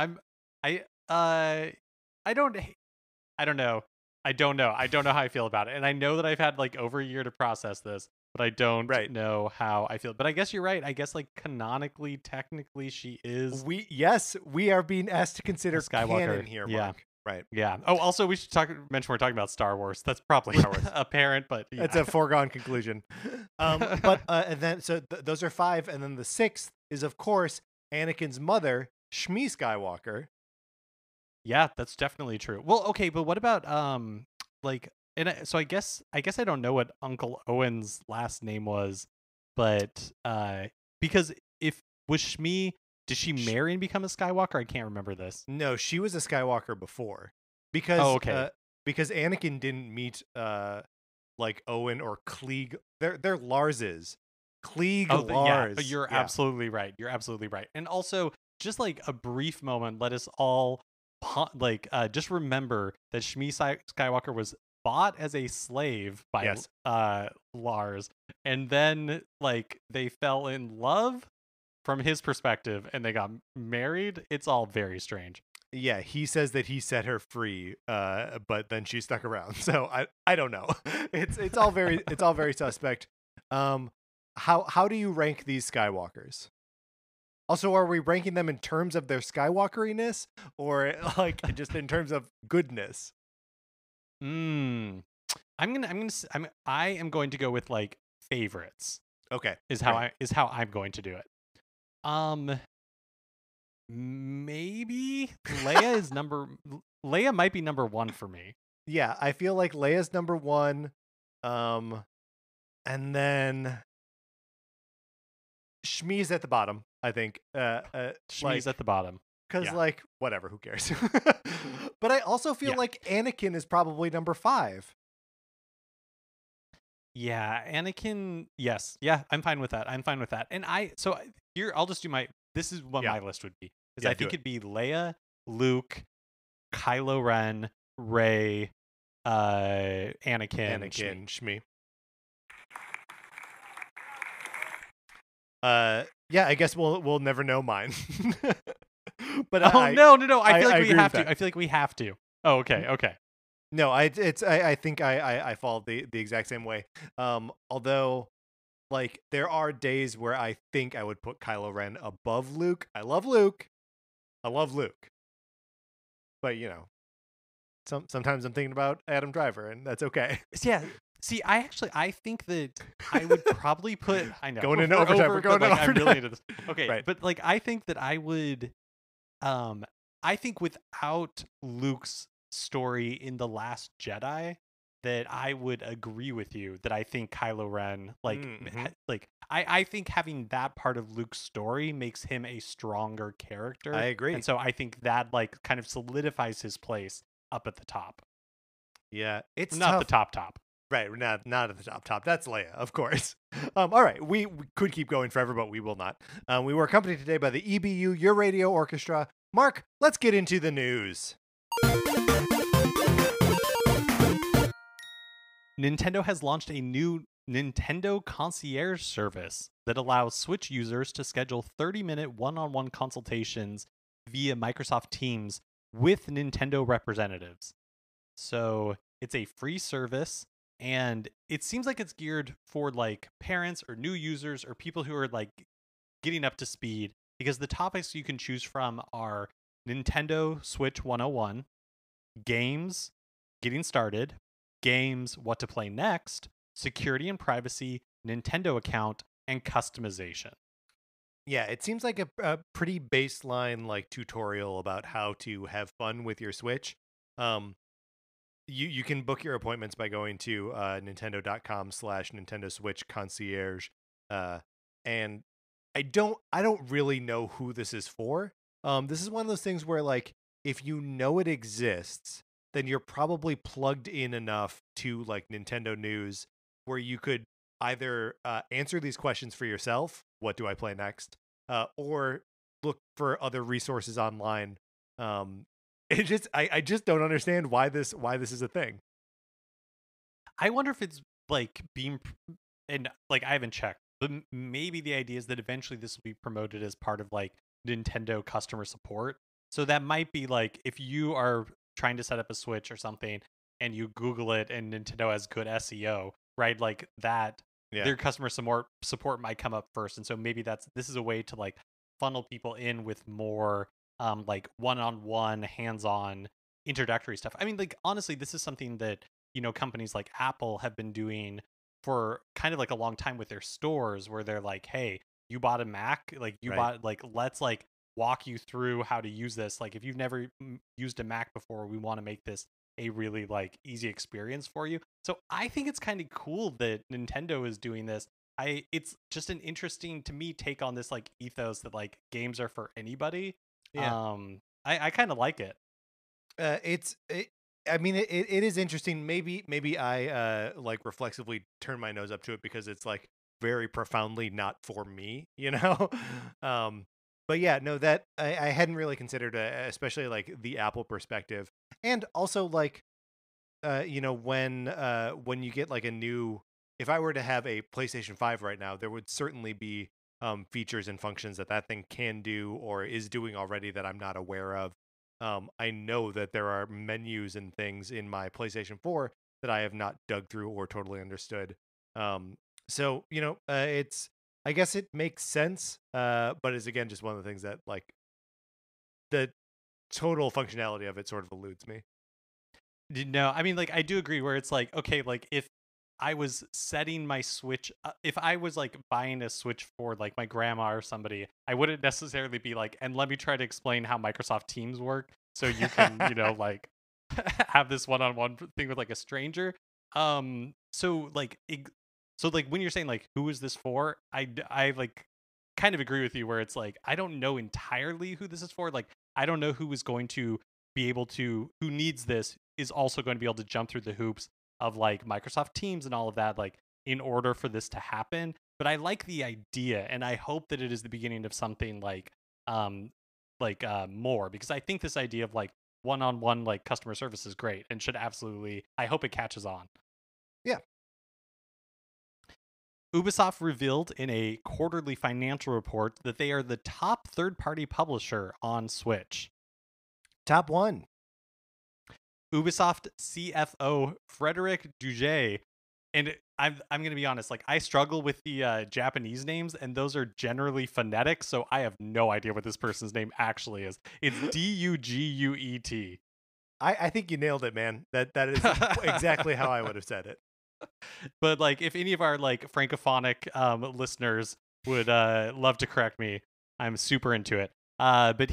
I don't know. I don't know how I feel about it. And I know that I've had like over a year to process this, but I don't know how I feel. But I guess you're right. I guess like canonically, technically she is. We are being asked to consider Skywalker canon here, Mark. Right. Yeah. Oh, also we should mention we're talking about Star Wars. That's probably apparent, but yeah. It's a foregone conclusion. But and then those are 5, and then the 6th is of course Anakin's mother, Shmi Skywalker. Yeah, that's definitely true. Well, okay, but what about like, so I guess I don't know what Uncle Owen's last name was, but because if was Shmi, did she marry and become a Skywalker? I can't remember this. No, she was a Skywalker before, because because Anakin didn't meet like Owen or Klieg. They're Larses. Klieg Lars. Yeah, you're absolutely right. You're absolutely right. And also, just like a brief moment, let us all just remember that Shmi Skywalker was bought as a slave by Lars, and then like they fell in love from his perspective and they got married. It's all very strange. Yeah, he says that he set her free, but then she stuck around. So I don't know. It's all very suspect. How do you rank these Skywalkers? Also, are we ranking them in terms of their Skywalkeriness, or like just in terms of goodness? I am going to go with like favorites. Okay, is how I'm going to do it. Maybe Leia might be number 1 for me. Yeah, I feel like Leia's number 1, and then Shmi's at the bottom. I think Shmi's at the bottom because like whatever, who cares? But I also feel like Anakin is probably number 5. Yeah, Anakin. Yes, yeah, I'm fine with that. And I'll just do this is what my list would be. I think it'd be Leia, Luke, Kylo Ren, Rey, Anakin, Shmi. Yeah, I guess we'll never know mine. But no. I feel like we have to. Oh, okay. No, I think I fall the exact same way. Although, like, there are days where I think I would put Kylo Ren above Luke. I love Luke. But sometimes I'm thinking about Adam Driver, and that's okay. Yeah. See, I think that I would probably put. I know going into overtime. We're going into overtime. I'm really into this. Okay, right. But like, I think that I would. I think without Luke's story in The Last Jedi, that I would agree with you that I think Kylo Ren, I think having that part of Luke's story makes him a stronger character. I agree. And so I think that like kind of solidifies his place up at the top. Yeah, it's not tough. The top. Right, not at the top. That's Leia, of course. All right, we could keep going forever, but we will not. We were accompanied today by the EBU, Your Radio Orchestra. Mark, let's get into the news. Nintendo has launched a new Nintendo Concierge service that allows Switch users to schedule 30-minute one-on-one consultations via Microsoft Teams with Nintendo representatives. So it's a free service, and it seems like it's geared for like parents or new users or people who are like getting up to speed, because the topics you can choose from are Nintendo Switch 101, games, getting started, games, what to play next, security and privacy, Nintendo account, and customization. Yeah, it seems like a pretty baseline like tutorial about how to have fun with your Switch. You can book your appointments by going to nintendo.com/Nintendo Switch Concierge. And I don't really know who this is for. This is one of those things where like if you know it exists, then you're probably plugged in enough to like Nintendo news where you could either answer these questions for yourself, what do I play next, or look for other resources online. I just don't understand why this is a thing. I wonder if it's like being, and like I haven't checked, but maybe the idea is that eventually this will be promoted as part of like Nintendo customer support. So that might be like if you are trying to set up a Switch or something and you Google it and Nintendo has good SEO, right? Like that, their customer support might come up first. And so maybe this is a way to like funnel people in with more like one-on-one, hands-on introductory stuff. I mean, like, honestly, this is something that, companies like Apple have been doing for kind of like a long time with their stores, where they're like, hey, you bought a Mac, like Right. let's like walk you through how to use this. Like, if you've never used a Mac before, we want to make this a really like easy experience for you. So I think it's kind of cool that Nintendo is doing this. It's just an interesting, to me, take on this like ethos that like games are for anybody. Yeah. I kind of like it. I mean, it is interesting. Maybe I like reflexively turn my nose up to it because it's like very profoundly not for me, you know. But yeah, no, that I hadn't really considered, especially like the Apple perspective, and also like when you get like a new, if I were to have a PlayStation 5 right now, there would certainly be features and functions that thing can do or is doing already that I'm not aware of. I know that there are menus and things in my PlayStation 4 that I have not dug through or totally understood. So it's, I guess it makes sense, but is again just one of the things that like the total functionality of it sort of eludes me. No, I mean, like, I do agree where it's like, okay, like, if I was setting my Switch, if I was like buying a Switch for like my grandma or somebody, I wouldn't necessarily be like, and let me try to explain how Microsoft Teams work so you can, like have this one-on-one thing with like a stranger. So like, so like when you're saying like, who is this for? I like kind of agree with you where it's like, I don't know entirely who this is for. Like, I don't know who is going to be able to, who needs this is also going to be able to jump through the hoops of like Microsoft Teams and all of that, like in order for this to happen. But I like the idea, and I hope that it is the beginning of something more, because I think this idea of like one-on-one like customer service is great and should absolutely, I hope it catches on. Yeah. Ubisoft revealed in a quarterly financial report that they are the top third-party publisher on Switch. Top one. Ubisoft CFO Frederic Duget, and I'm going to be honest, like I struggle with the Japanese names, and those are generally phonetic, so I have no idea what this person's name actually is. It's Duguet. I think you nailed it, man. That is exactly how I would have said it. But like, if any of our like francophonic listeners would love to correct me, I'm super into it. But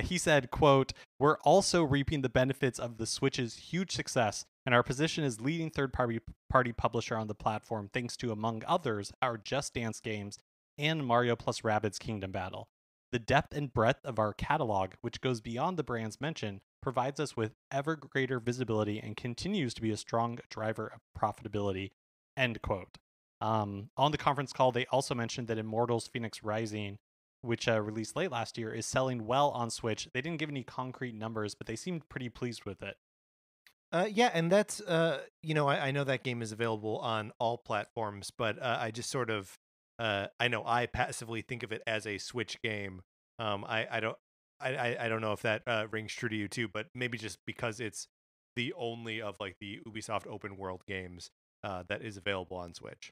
he said, quote, "We're also reaping the benefits of the Switch's huge success, and our position as leading third-party publisher on the platform thanks to, among others, our Just Dance games and Mario plus Rabbids Kingdom Battle. The depth and breadth of our catalog, which goes beyond the brands mentioned, provides us with ever greater visibility and continues to be a strong driver of profitability," end quote. On the conference call, they also mentioned that Immortals Phoenix Rising, which released late last year, is selling well on Switch. They didn't give any concrete numbers, but they seemed pretty pleased with it. Yeah, and that's I know that game is available on all platforms, but I just sort of I know I passively think of it as a Switch game. I don't know if that rings true to you too, but maybe just because it's the only of like the Ubisoft open world games that is available on Switch.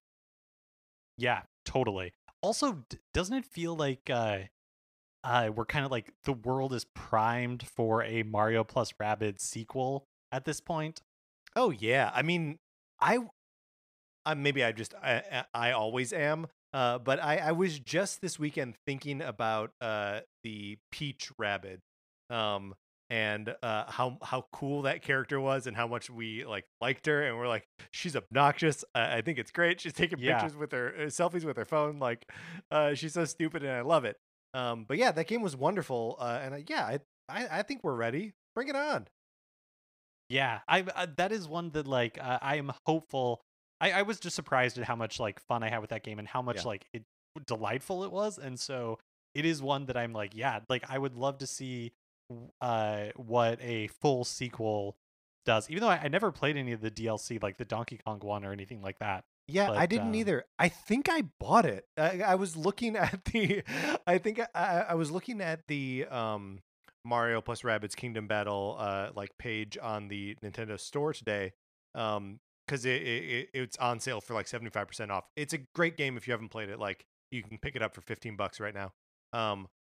Yeah, totally. Also, doesn't it feel like we're kind of like the world is primed for a Mario plus Rabbids sequel at this point? Oh yeah, I mean, I maybe I always am. But I was just this weekend thinking about the Peach Rabbit, um, and how cool that character was, and how much we like liked her, and we're like, she's obnoxious. I think it's great. She's taking Yeah. pictures with her selfies with her phone, like she's so stupid, and I love it. But yeah, that game was wonderful, and I think we're ready. Bring it on. Yeah, I that is one that like I am hopeful. I was just surprised at how much like fun I had with that game and how much Yeah. like it delightful it was, and so it is one that I'm like, yeah, like I would love to see what a full sequel does. Even though I never played any of the DLC, like the Donkey Kong one or anything like that. Yeah, I But didn't either. I think I bought it. I was looking at the, I think I was looking at the Mario plus Rabbids Kingdom Battle like page on the Nintendo Store today, because it's on sale for like 75% off. It's a great game if you haven't played it. Like you can pick it up for $15 right now.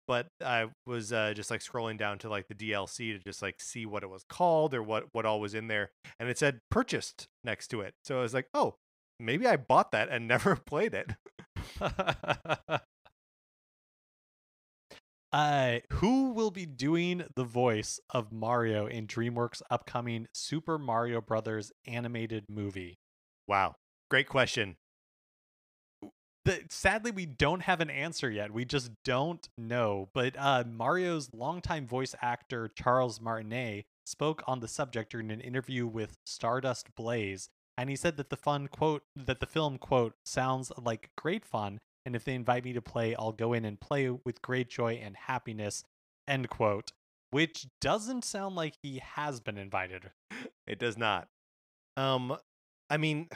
but I was just like scrolling down to like the DLC to just like see what it was called or what all was in there, and it said purchased next to it. So I was like, oh, maybe I bought that and never played it. Who will be doing the voice of Mario in DreamWorks' upcoming Super Mario Brothers animated movie? Wow, great question. Sadly, we don't have an answer yet. We just don't know. But Mario's longtime voice actor Charles Martinet spoke on the subject during an interview with Stardust Blaze, and he said that the film quote sounds like great fun, and if they invite me to play, I'll go in and play with great joy and happiness, end quote. Which doesn't sound like he has been invited. It does not. I mean,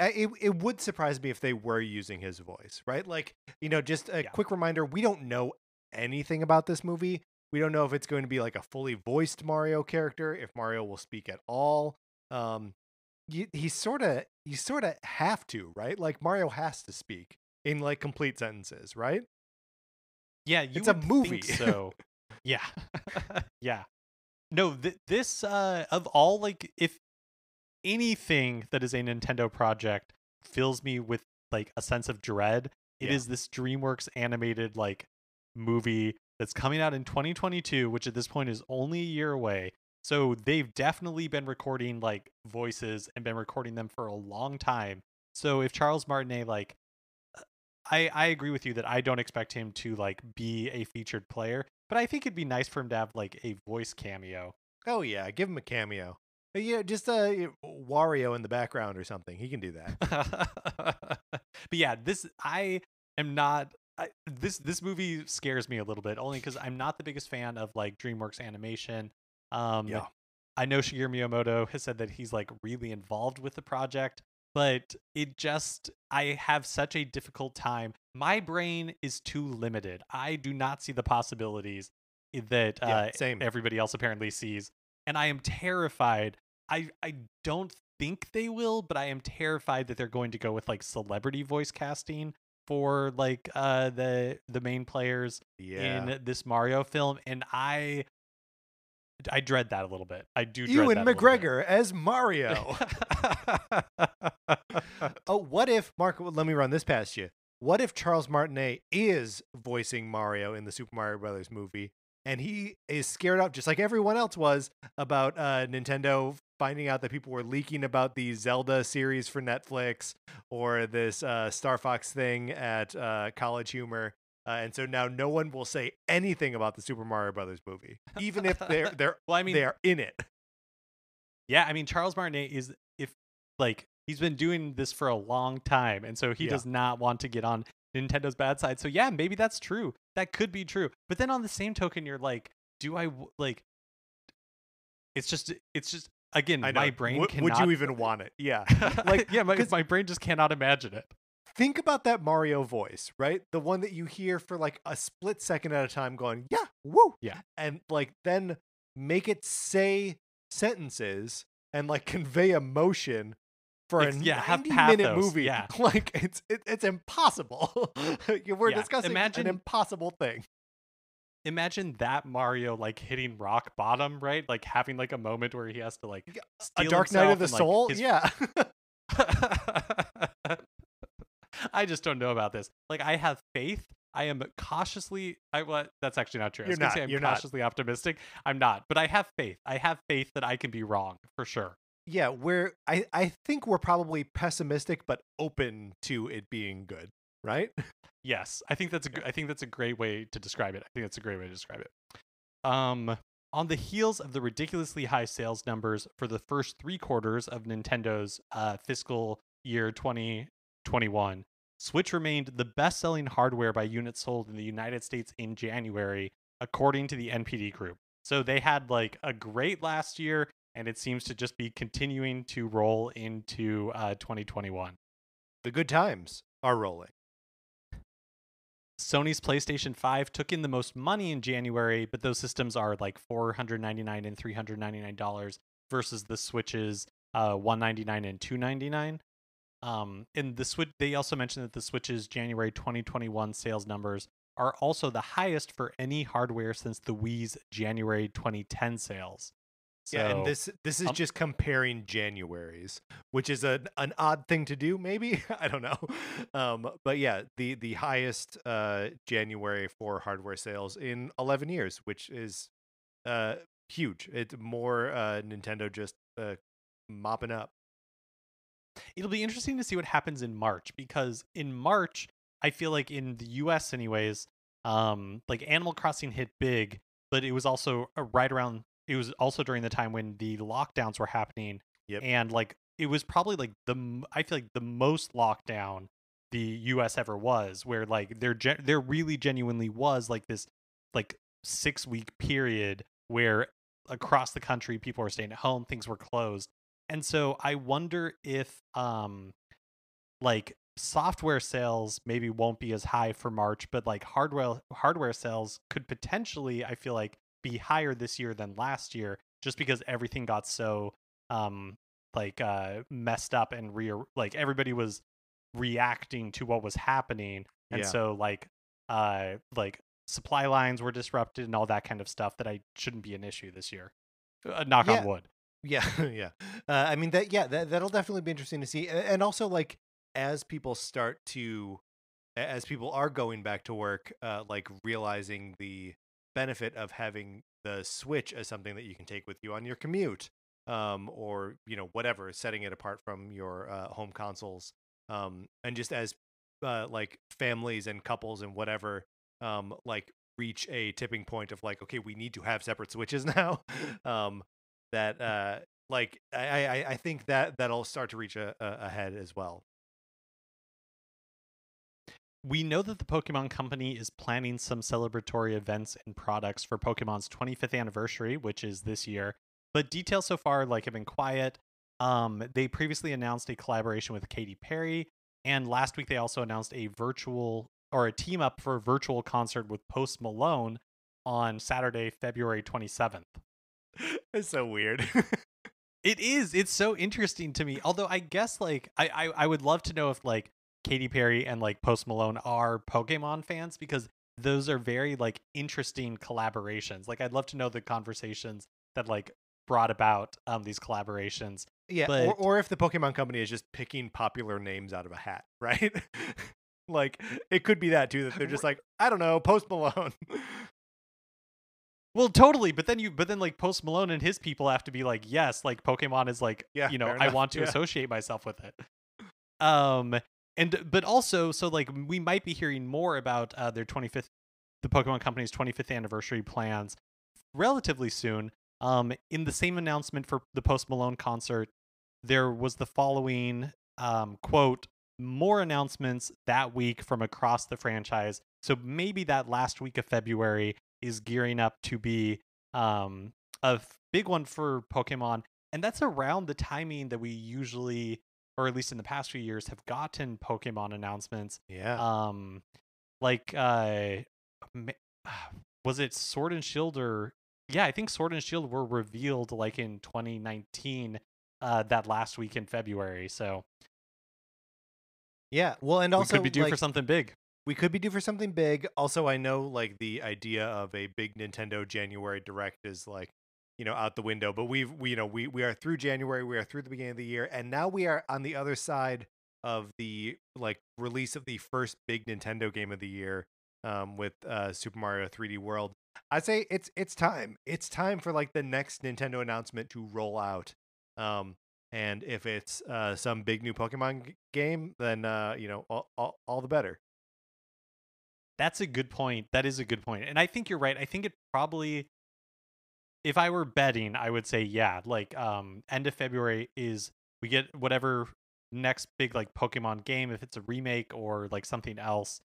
it would surprise me if they were using his voice, right? Like, just a quick reminder, we don't know anything about this movie. We don't know if it's going to be like a fully voiced Mario character, if Mario will speak at all. You sort of have to, right? Like Mario has to speak in like complete sentences, right? Yeah, it's a movie. So yeah. Yeah. No, this of all, like, if anything that is a Nintendo project fills me with like a sense of dread, it is this DreamWorks animated like movie that's coming out in 2022, which at this point is only a year away. So they've definitely been recording like voices and been recording them for a long time. So if Charles Martinet, like, I agree with you that I don't expect him to like be a featured player, but I think it'd be nice for him to have like a voice cameo. Oh yeah, give him a cameo. Yeah, just Wario in the background or something. He can do that. But yeah, this movie scares me a little bit, only because I'm not the biggest fan of like DreamWorks animation. I know Shigeru Miyamoto has said that he's like really involved with the project, but I have such a difficult time. My brain is too limited. I do not see the possibilities that everybody else apparently sees. And I am terrified. I don't think they will, but I am terrified that they're going to go with like celebrity voice casting for like the main players in this Mario film, and I dread that a little bit. I do. Ewan McGregor as Mario. Oh, what if, Mark? Let me run this past you. What if Charles Martinet is voicing Mario in the Super Mario Brothers movie? And he is scared up, just like everyone else was, about Nintendo finding out that people were leaking about the Zelda series for Netflix or this Star Fox thing at College Humor. And so now no one will say anything about the Super Mario Brothers movie, even if they're they are in it. Yeah, I mean, Charles Martinet he's been doing this for a long time, and so he does not want to get on Nintendo's bad side. So yeah, maybe that's true. That could be true. But then on the same token, you're like, do I like? It's just again, my brain cannot. Would you even want it? Yeah, like my brain just cannot imagine it. Think about that Mario voice, right? The one that you hear for like a split second at a time, going yeah, woo, yeah, and like then make it say sentences and like convey emotion. For a 90-minute movie, like it's impossible. We're discussing an impossible thing. Imagine that Mario like hitting rock bottom, right? Like having like a moment where he has to like a Dark Night of the Soul. Yeah. I just don't know about this. Like, I have faith. I am cautiously. That's actually not true. I was going to say I'm cautiously optimistic. I'm not, but I have faith. I have faith that I can be wrong for sure. Yeah, I think we're probably pessimistic, but open to it being good, right? Yes, I think that's a great way to describe it. On the heels of the ridiculously high sales numbers for the first 3 quarters of Nintendo's fiscal year 2021, Switch remained the best-selling hardware by units sold in the United States in January, according to the NPD Group. So they had like a great last year, and it seems to just be continuing to roll into 2021. The good times are rolling. Sony's PlayStation 5 took in the most money in January, but those systems are like $499 and $399 versus the Switch's $199 and $299. In the Switch, they also mentioned that the Switch's January 2021 sales numbers are also the highest for any hardware since the Wii's January 2010 sales. Yeah, and So, this is just comparing Januaries, which is an odd thing to do, maybe. I don't know. But yeah, the highest January for hardware sales in 11 years, which is huge. It's more Nintendo just mopping up. it'll be interesting to see what happens in March, because in March, I feel like in the US anyways, like Animal Crossing hit big, but it was also it was also during the time when the lockdowns were happening. Yep. And like it was probably like I feel like the most lockdown the US ever was, where like there really genuinely was like this like 6-week period where across the country people were staying at home, things were closed. And so I wonder if like software sales maybe won't be as high for March, but like hardware sales could potentially, I feel like, be higher this year than last year, just because everything got so messed up and like everybody was reacting to what was happening. And Yeah. so like supply lines were disrupted and all that kind of stuff, that I shouldn't be an issue this year. Knock on wood. Yeah, yeah. I mean that'll definitely be interesting to see, and also like as people as people are going back to work, like realizing the benefit of having the Switch as something that you can take with you on your commute, or whatever, setting it apart from your home consoles, and just as like families and couples and whatever, like reach a tipping point of like, okay, we need to have separate Switches now. That like I think that'll start to reach a head as well. We know that the Pokemon Company is planning some celebratory events and products for Pokemon's 25th anniversary, which is this year, but details so far like have been quiet. They previously announced a collaboration with Katy Perry, and last week they also announced a team up for a virtual concert with Post Malone on Saturday, February 27th. It's so weird. It is. It's so interesting to me. Although I guess like I would love to know if like Katy Perry and like Post Malone are Pokemon fans, because those are very like interesting collaborations. Like I'd love to know the conversations that like brought about these collaborations. Yeah, but or if the Pokemon Company is just picking popular names out of a hat, right? Like it could be that too, that they're just like, I don't know, Post Malone. Well, totally, but then like Post Malone and his people have to be like, yes, like Pokemon is like, Yeah, I want to associate myself with it. But also, so like we might be hearing more about the Pokemon Company's 25th anniversary plans relatively soon. In the same announcement for the Post Malone concert, there was the following quote: "More announcements that week from across the franchise." So maybe that last week of February is gearing up to be a big one for Pokemon, and that's around the timing that we usually, or at least in the past few years, have gotten Pokemon announcements. Yeah. Like was it Sword and Shield or yeah, I think Sword and Shield were revealed like in 2019, that last week in February. So yeah, well, and also we could be due like, for something big. We could be due for something big. Also, I know like the idea of a big Nintendo January Direct is like, out the window. But we are through January, we are through the beginning of the year, and now we are on the other side of the like release of the first big Nintendo game of the year, with Super Mario 3D World. I'd say it's time. It's time for like the next Nintendo announcement to roll out. And if it's some big new Pokemon game, then all the better. That's a good point. That is a good point. And I think you're right. I think it probably, if I were betting, I would say, yeah, like end of February is we get whatever next big like Pokemon game, if it's a remake or like something else,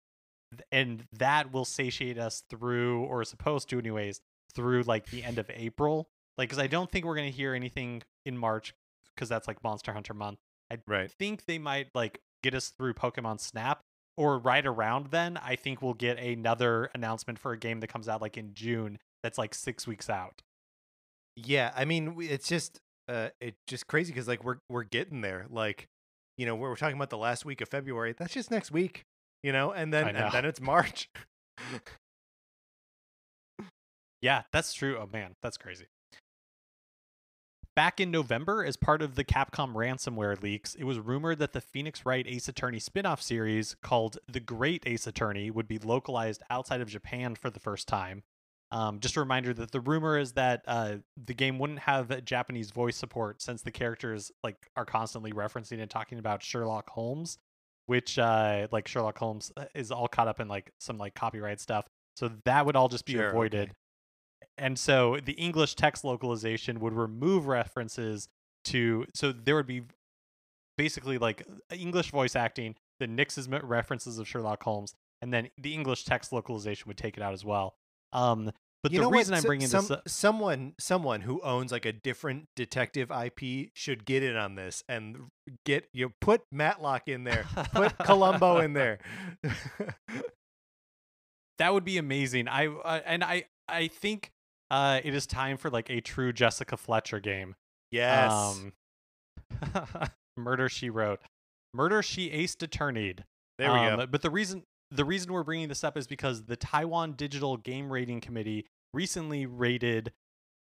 and that will satiate us through, or is supposed to anyways, through like the end of April. Like, because I don't think we're going to hear anything in March, because that's like Monster Hunter month. I think they might like get us through Pokemon Snap, or right around then, I think we'll get another announcement for a game that comes out like in June that's like 6 weeks out. Yeah, I mean, it's just crazy because like we're getting there. Like, we're talking about the last week of February. That's just next week, and then it's March. Yeah, that's true. Oh man, that's crazy. Back in November, as part of the Capcom ransomware leaks, it was rumored that the Phoenix Wright Ace Attorney spin-off series called The Great Ace Attorney would be localized outside of Japan for the first time. Just a reminder that the rumor is that the game wouldn't have Japanese voice support since the characters like are constantly referencing and talking about Sherlock Holmes, which like Sherlock Holmes is all caught up in like some like copyright stuff. So that would all just be avoided. Okay. And so the English text localization would remove references to, so there would be basically like English voice acting, the nixes references of Sherlock Holmes, and then the English text localization would take it out as well. But You the know reason what? I'm bringing this up, Someone who owns like a different detective IP should get in on this and put Matlock in there, put Columbo in there. that would be amazing. I think it is time for like a true Jessica Fletcher game. Yes. Murder She Wrote, Murder She Aced Attorneyed. There we go. But the reason we're bringing this up is because the Taiwan Digital Game Rating Committee recently rated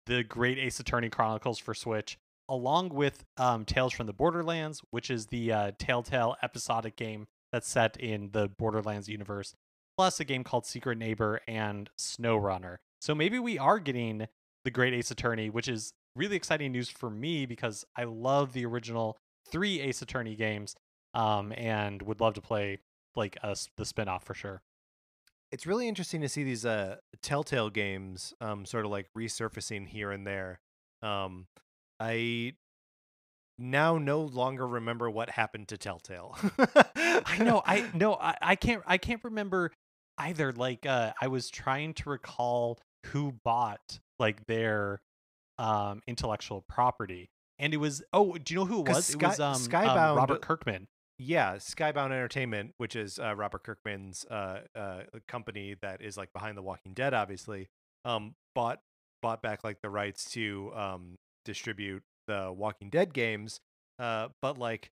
the Great Ace Attorney Chronicles for Switch, along with Tales from the Borderlands, which is the Telltale episodic game that's set in the Borderlands universe, plus a game called Secret Neighbor and SnowRunner. So maybe we are getting the Great Ace Attorney, which is really exciting news for me because I love the original 3 Ace Attorney games, and would love to play like the spin-off for sure. It's really interesting to see these Telltale games sort of like resurfacing here and there. I now no longer remember what happened to Telltale. I can't remember either. Like I was trying to recall who bought like their intellectual property, and it was, do you know who it was? It was Skybound, Robert Kirkman. Yeah, Skybound Entertainment, which is Robert Kirkman's company that is like behind The Walking Dead, obviously, bought back like the rights to distribute the Walking Dead games, but like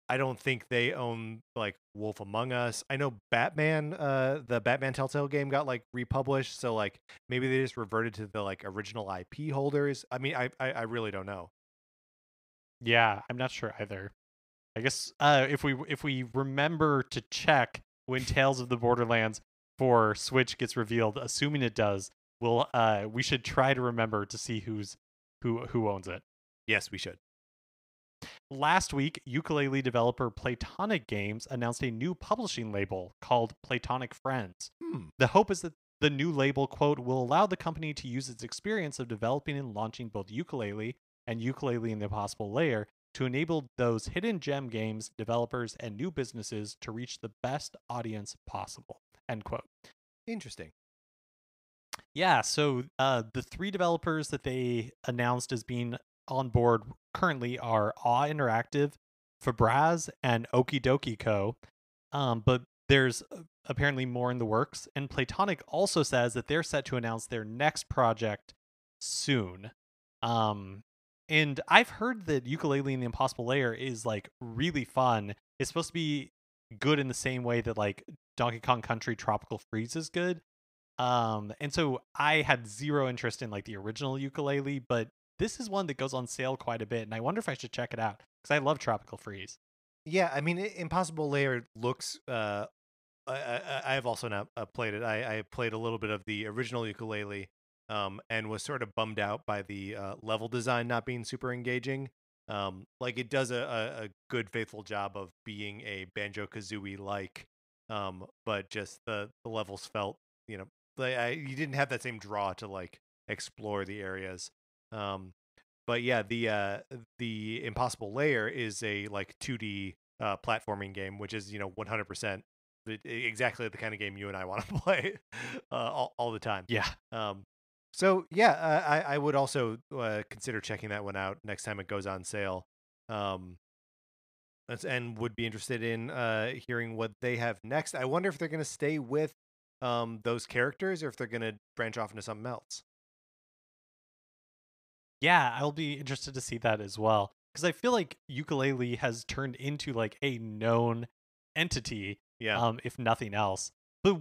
I don't think they own like Wolf Among Us. I know Batman, the Batman Telltale game got like republished, so like maybe they just reverted to the like original IP holders. I mean, I really don't know. Yeah, I'm not sure either. I guess if we remember to check when Tales of the Borderlands for Switch gets revealed, assuming it does, we should try to remember to see who owns it. Yes, we should. Last week, ukulele developer Platonic Games announced a new publishing label called Platonic Friends. The hope is that the new label, quote, will allow the company to use its experience of developing and launching both Yooka-Laylee and Yooka-Laylee and the Impossible Lair to enable those hidden gem games, developers, and new businesses to reach the best audience possible, end quote. Interesting. Yeah, so the 3 developers that they announced as being on board currently are Awe Interactive, Fabraz, and Okie Dokie Co. But there's apparently more in the works, and Platonic also says that they're set to announce their next project soon. And I've heard that Yooka-Laylee and the Impossible Lair is like really fun. It's supposed to be good in the same way that like Donkey Kong Country Tropical Freeze is good. And so I had zero interest in like the original Yooka-Laylee, but this is one that goes on sale quite a bit, and I wonder if I should check it out because I love Tropical Freeze. Yeah, I mean, Impossible Lair looks. I have also not played it. I played a little bit of the original Yooka-Laylee, and was sort of bummed out by the level design not being super engaging. Like it does a good faithful job of being a Banjo-Kazooie like, but just the levels felt, like you didn't have that same draw to like explore the areas. But yeah, the Impossible Lair is a like 2D platforming game, which is 100% exactly the kind of game you and I want to play all the time. Yeah. So yeah, I would also consider checking that one out next time it goes on sale. And would be interested in hearing what they have next. I wonder if they're going to stay with those characters or if they're going to branch off into something else. Yeah, I'll be interested to see that as well, because I feel like Yooka-Laylee has turned into like a known entity, Yeah. if nothing else. But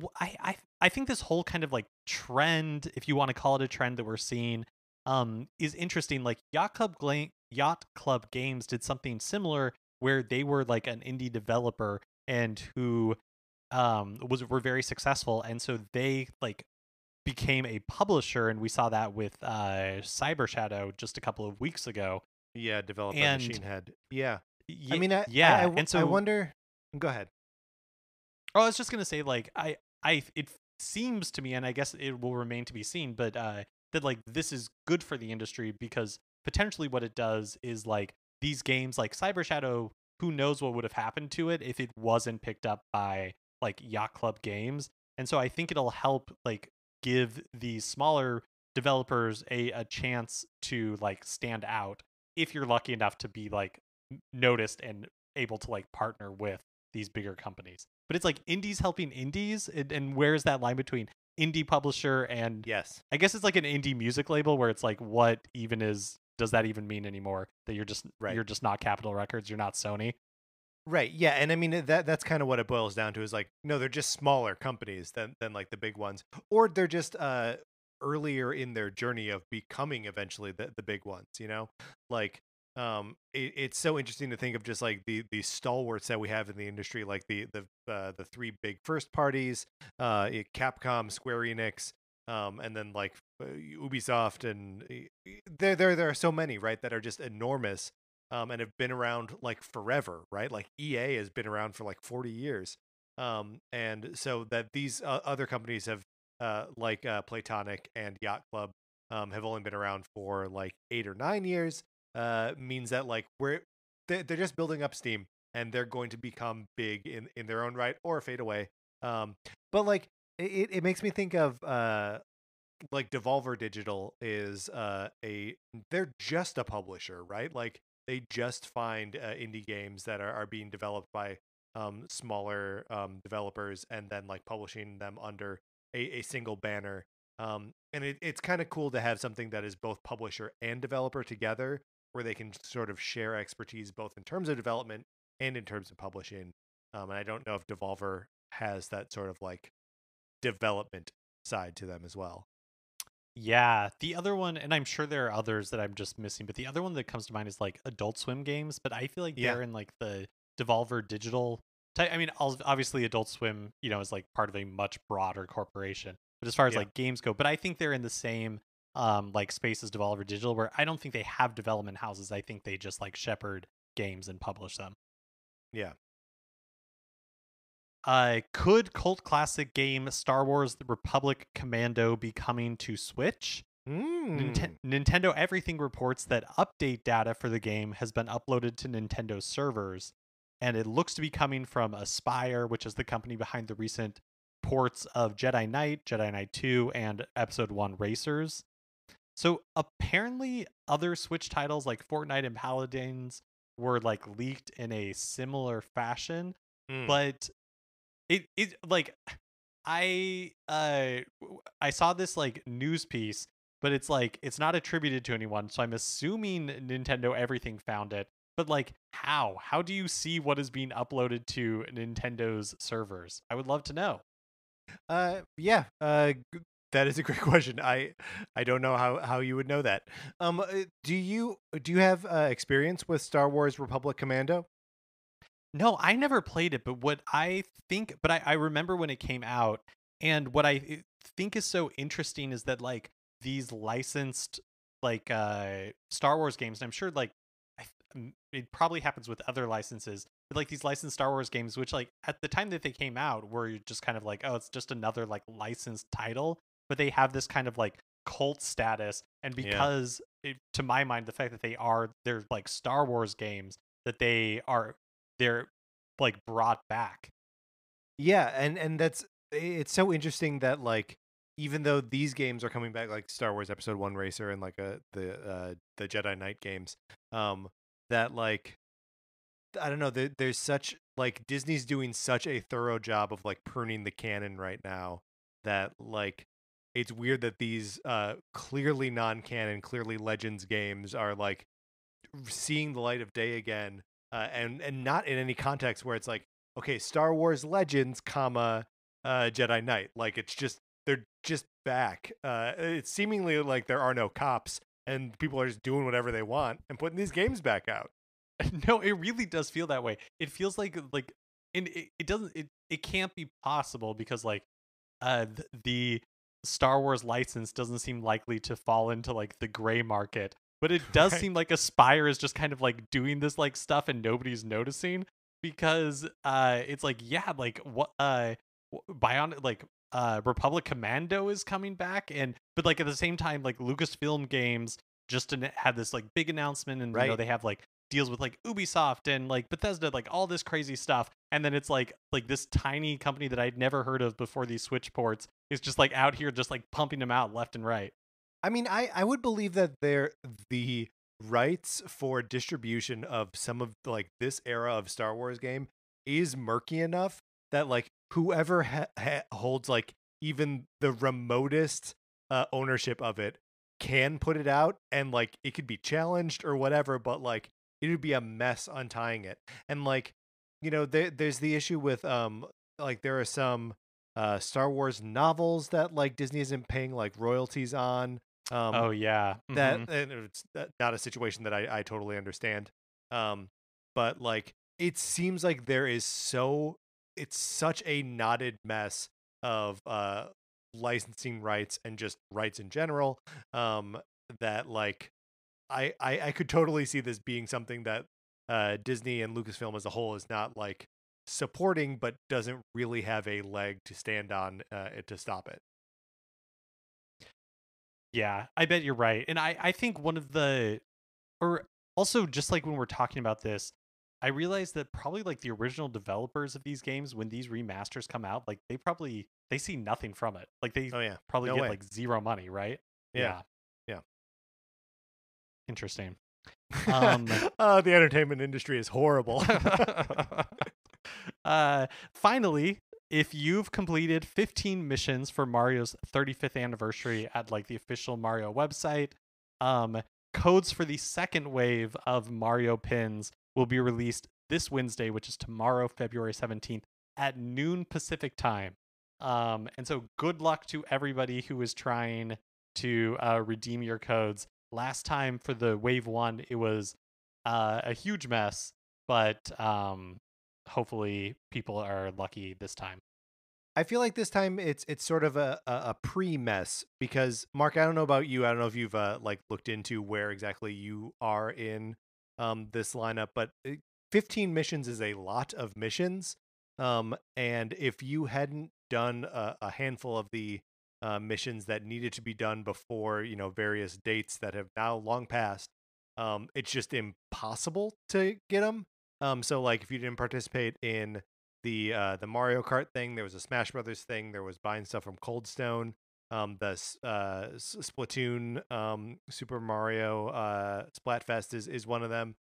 I think this whole kind of like trend, if you want to call it a trend that we're seeing, is interesting. Like Yacht Club Games did something similar where they were like an indie developer and who were very successful, and so they like became a publisher, and we saw that with Cyber Shadow just a couple of weeks ago. Yeah, developed by And Machine Head. Yeah. I y- mean, yeah, and I so wonder. Go ahead. I was just gonna say, like, it seems to me, and I guess it will remain to be seen, but that like this is good for the industry because potentially what it does is like these games like Cyber Shadow, who knows what would have happened to it if it wasn't picked up by like Yacht Club Games, and so I think it'll help like give these smaller developers a chance to like stand out if you're lucky enough to be like noticed and able to like partner with these bigger companies. But it's like indies helping indies, and where's that line between indie publisher and Yes. I guess it's like an indie music label where it's like what even does that even mean anymore? That Right. you're just not Capitol Records, you're not Sony. Right. Yeah, and I mean that's kind of what it boils down to is like no, they're just smaller companies than like the big ones, or they're just earlier in their journey of becoming eventually the big ones. You know, like it's so interesting to think of just like the stalwarts that we have in the industry, like the three big first parties, Capcom, Square Enix, and then like Ubisoft, and there are so many, right, that are just enormous, and have been around like forever, right? Like EA has been around for like 40 years. And so that these other companies have, like Platonic and Yacht Club, have only been around for like 8 or 9 years, means that like they're just building up steam, and they're going to become big in their own right or fade away. But like it makes me think of like Devolver Digital is they're just a publisher, right? Like they just find indie games that are being developed by smaller developers, and then like publishing them under a single banner. And it's kind of cool to have something that is both publisher and developer together, where they can sort of share expertise both in terms of development and in terms of publishing. And I don't know if Devolver has that sort of like development side to them as well. Yeah, the other one, and I'm sure there are others that I'm just missing, but the other one that comes to mind is like Adult Swim games, but I feel like Yeah. they're in like the Devolver Digital type. I mean, obviously Adult Swim, is like part of a much broader corporation. But as far as Yeah. like games go, but I think they're in the same like space as Devolver Digital, where I don't think they have development houses. I think they just like shepherd games and publish them. Yeah. Could cult classic game Star Wars: The Republic Commando be coming to Switch? Nintendo Everything reports that update data for the game has been uploaded to Nintendo servers, and it looks to be coming from Aspyr, which is the company behind the recent ports of Jedi Knight, Jedi Knight 2, and Episode 1 Racers. So apparently other Switch titles like Fortnite and Paladins were like leaked in a similar fashion, Mm. but it like I saw this like news piece, but it's like it's not attributed to anyone, so I'm assuming Nintendo Everything found it. But like how do you see what is being uploaded to Nintendo's servers? I would love to know. Yeah. That is a great question. I don't know how you would know that. Do you have experience with Star Wars Republic Commando? No, I never played it, but what I think, but I remember when it came out, and what think is so interesting is that like these licensed like Star Wars games, and I'm sure like it probably happens with other licenses, but like these licensed Star Wars games, which like at the time that they came out, were just kind of like, oh, it's just another like licensed title, but they have this kind of like cult status, and Yeah. because to my mind, the fact that they're like Star Wars games that they're like brought back. Yeah, and it's so interesting that like even though these games are coming back, like Star Wars Episode 1 Racer and like the Jedi Knight games, that like I don't know, there's such like Disney's doing such a thorough job of like pruning the canon right now, that like it's weird that these clearly non-canon, clearly Legends games are like seeing the light of day again, and not in any context where it's like, okay, Star Wars Legends, comma, Jedi Knight. Like they're just back. It's seemingly like there are no cops and people are just doing whatever they want and putting these games back out. No, it really does feel that way. It feels like and it doesn't it can't be possible because like the Star Wars license doesn't seem likely to fall into like the gray market, but it does Right. seem like Aspire is just kind of like doing this like stuff and nobody's noticing because it's like yeah, like what Bionic like Republic Commando is coming back but like at the same time like Lucasfilm Games just had this like big announcement and you know Right. they have like deals with like Ubisoft and like Bethesda, like all this crazy stuff. And then it's like this tiny company that I'd never heard of before these Switch ports is just like out here just like pumping them out left and right. I mean, I would believe that the rights for distribution of some of like this era of Star Wars game is murky enough that like whoever holds like even the remotest ownership of it can put it out and like it could be challenged or whatever, but like it would be a mess untying it. And like, you know, there's the issue with like there are some Star Wars novels that like Disney isn't paying like royalties on. Oh yeah. That and it's not a situation that I totally understand. But like it seems like it's such a knotted mess of licensing rights and just rights in general. That like I could totally see this being something that Disney and Lucasfilm as a whole is not like supporting, but doesn't really have a leg to stand on to stop it. Yeah, I bet you're right. And I think or also just like when we're talking about this, I realized that probably like the original developers of these games, when these remasters come out, like they see nothing from it. Like they Oh yeah, probably no get way. like zero money, right? Yeah, yeah. Interesting. The entertainment industry is horrible. Finally, if you've completed 15 missions for Mario's 35th anniversary at like the official Mario website, codes for the second wave of Mario pins will be released this Wednesday, which is tomorrow, February 17th at noon Pacific time. And so good luck to everybody who is trying to redeem your codes. Last time for the wave 1, it was a huge mess, but hopefully people are lucky this time. I feel like this time it's sort of a pre-mess because Mark, I don't know about you. I don't know if you've like looked into where exactly you are in this lineup, but 15 missions is a lot of missions. And if you hadn't done a handful of the missions that needed to be done before, you know, various dates that have now long passed, it's just impossible to get them. So like if you didn't participate in the Mario Kart thing, there was a Smash Brothers thing, there was buying stuff from Cold Stone, the Splatoon, Super Mario Splatfest is one of them.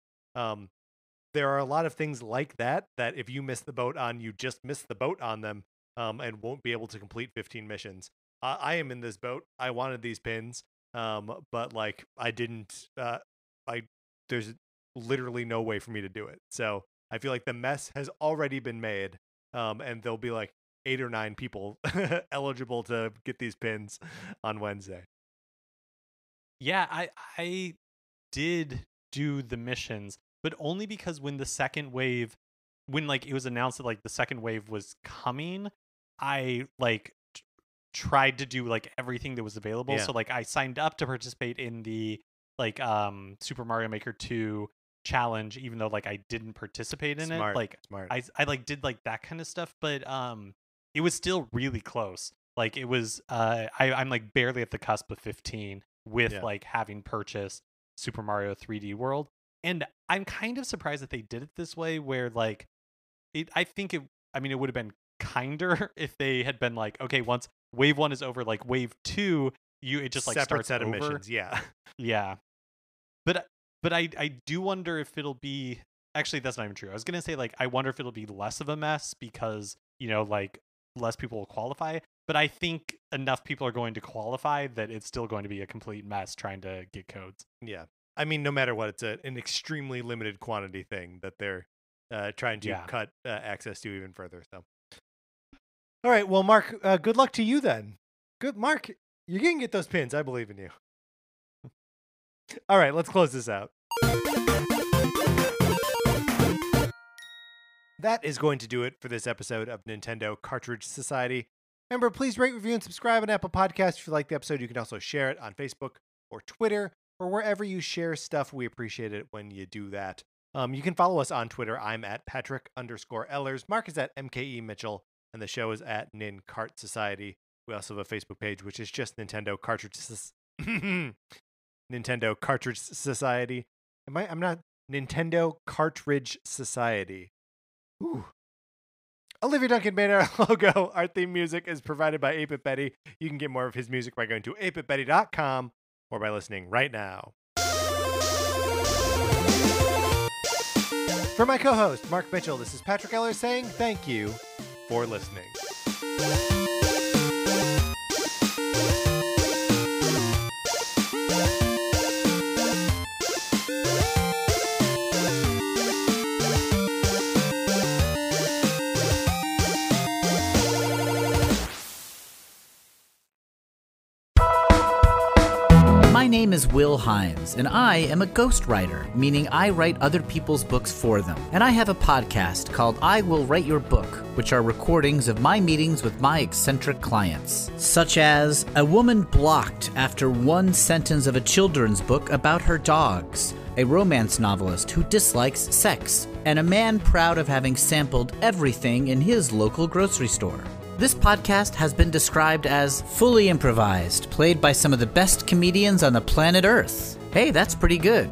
There are a lot of things like that if you miss the boat on, you just miss the boat on them, and won't be able to complete 15 missions. I am in this boat. I wanted these pins, but like I didn't. There's literally no way for me to do it. So I feel like the mess has already been made, and there'll be like 8 or 9 people eligible to get these pins on Wednesday. Yeah, I did do the missions, but only because when the second wave, when like it was announced that like the second wave was coming, I like tried to do like everything that was available. Yeah. So like I signed up to participate in the like Super Mario Maker 2 challenge, even though like I didn't participate in it. Like Smart. I like did like that kind of stuff, but it was still really close. Like it was I'm like barely at the cusp of 15 with like having purchased Super Mario 3D World. And I'm kind of surprised that they did it this way where like I think it would have been kinder if they had been like, okay, once wave 1 is over, like wave 2 it just like separate starts set of over. missions. Yeah. Yeah. But I do wonder if it'll be, actually that's not even true. I was going to say like I wonder if it'll be less of a mess because, you know, like less people will qualify, but I think enough people are going to qualify that it's still going to be a complete mess trying to get codes. Yeah. I mean, no matter what, it's an extremely limited quantity thing that they're trying to cut access to even further. So All right. Well, Mark, good luck to you then. Good, Mark. You can get those pins. I believe in you. All right. Let's close this out. That is going to do it for this episode of Nintendo Cartridge Society. Remember, please rate, review, and subscribe on Apple Podcasts. If you like the episode, you can also share it on Facebook or Twitter or wherever you share stuff. We appreciate it when you do that. You can follow us on Twitter. I'm at Patrick_Ellers. Mark is at MKE Mitchell. And the show is at NinCart Society. We also have a Facebook page, which is just Nintendo Cartridge Nintendo Cartridge Society. I'm not Nintendo Cartridge Society. Ooh. Olivia Duncan made our logo. Our theme music is provided by 8-Bit Betty. You can get more of his music by going to 8bitbetty.com or by listening right now. For my co-host, Mark Mitchell, this is Patrick Eller saying thank you for listening. My name is Will Hines, and I am a ghostwriter, meaning I write other people's books for them. And I have a podcast called I Will Write Your Book, which are recordings of my meetings with my eccentric clients, such as a woman blocked after one sentence of a children's book about her dogs, a romance novelist who dislikes sex, and a man proud of having sampled everything in his local grocery store. This podcast has been described as fully improvised, played by some of the best comedians on the planet Earth. Hey, that's pretty good.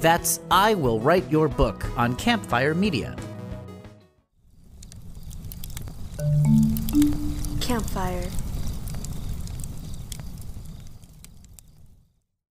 That's I Will Write Your Book on Campfire Media. Campfire.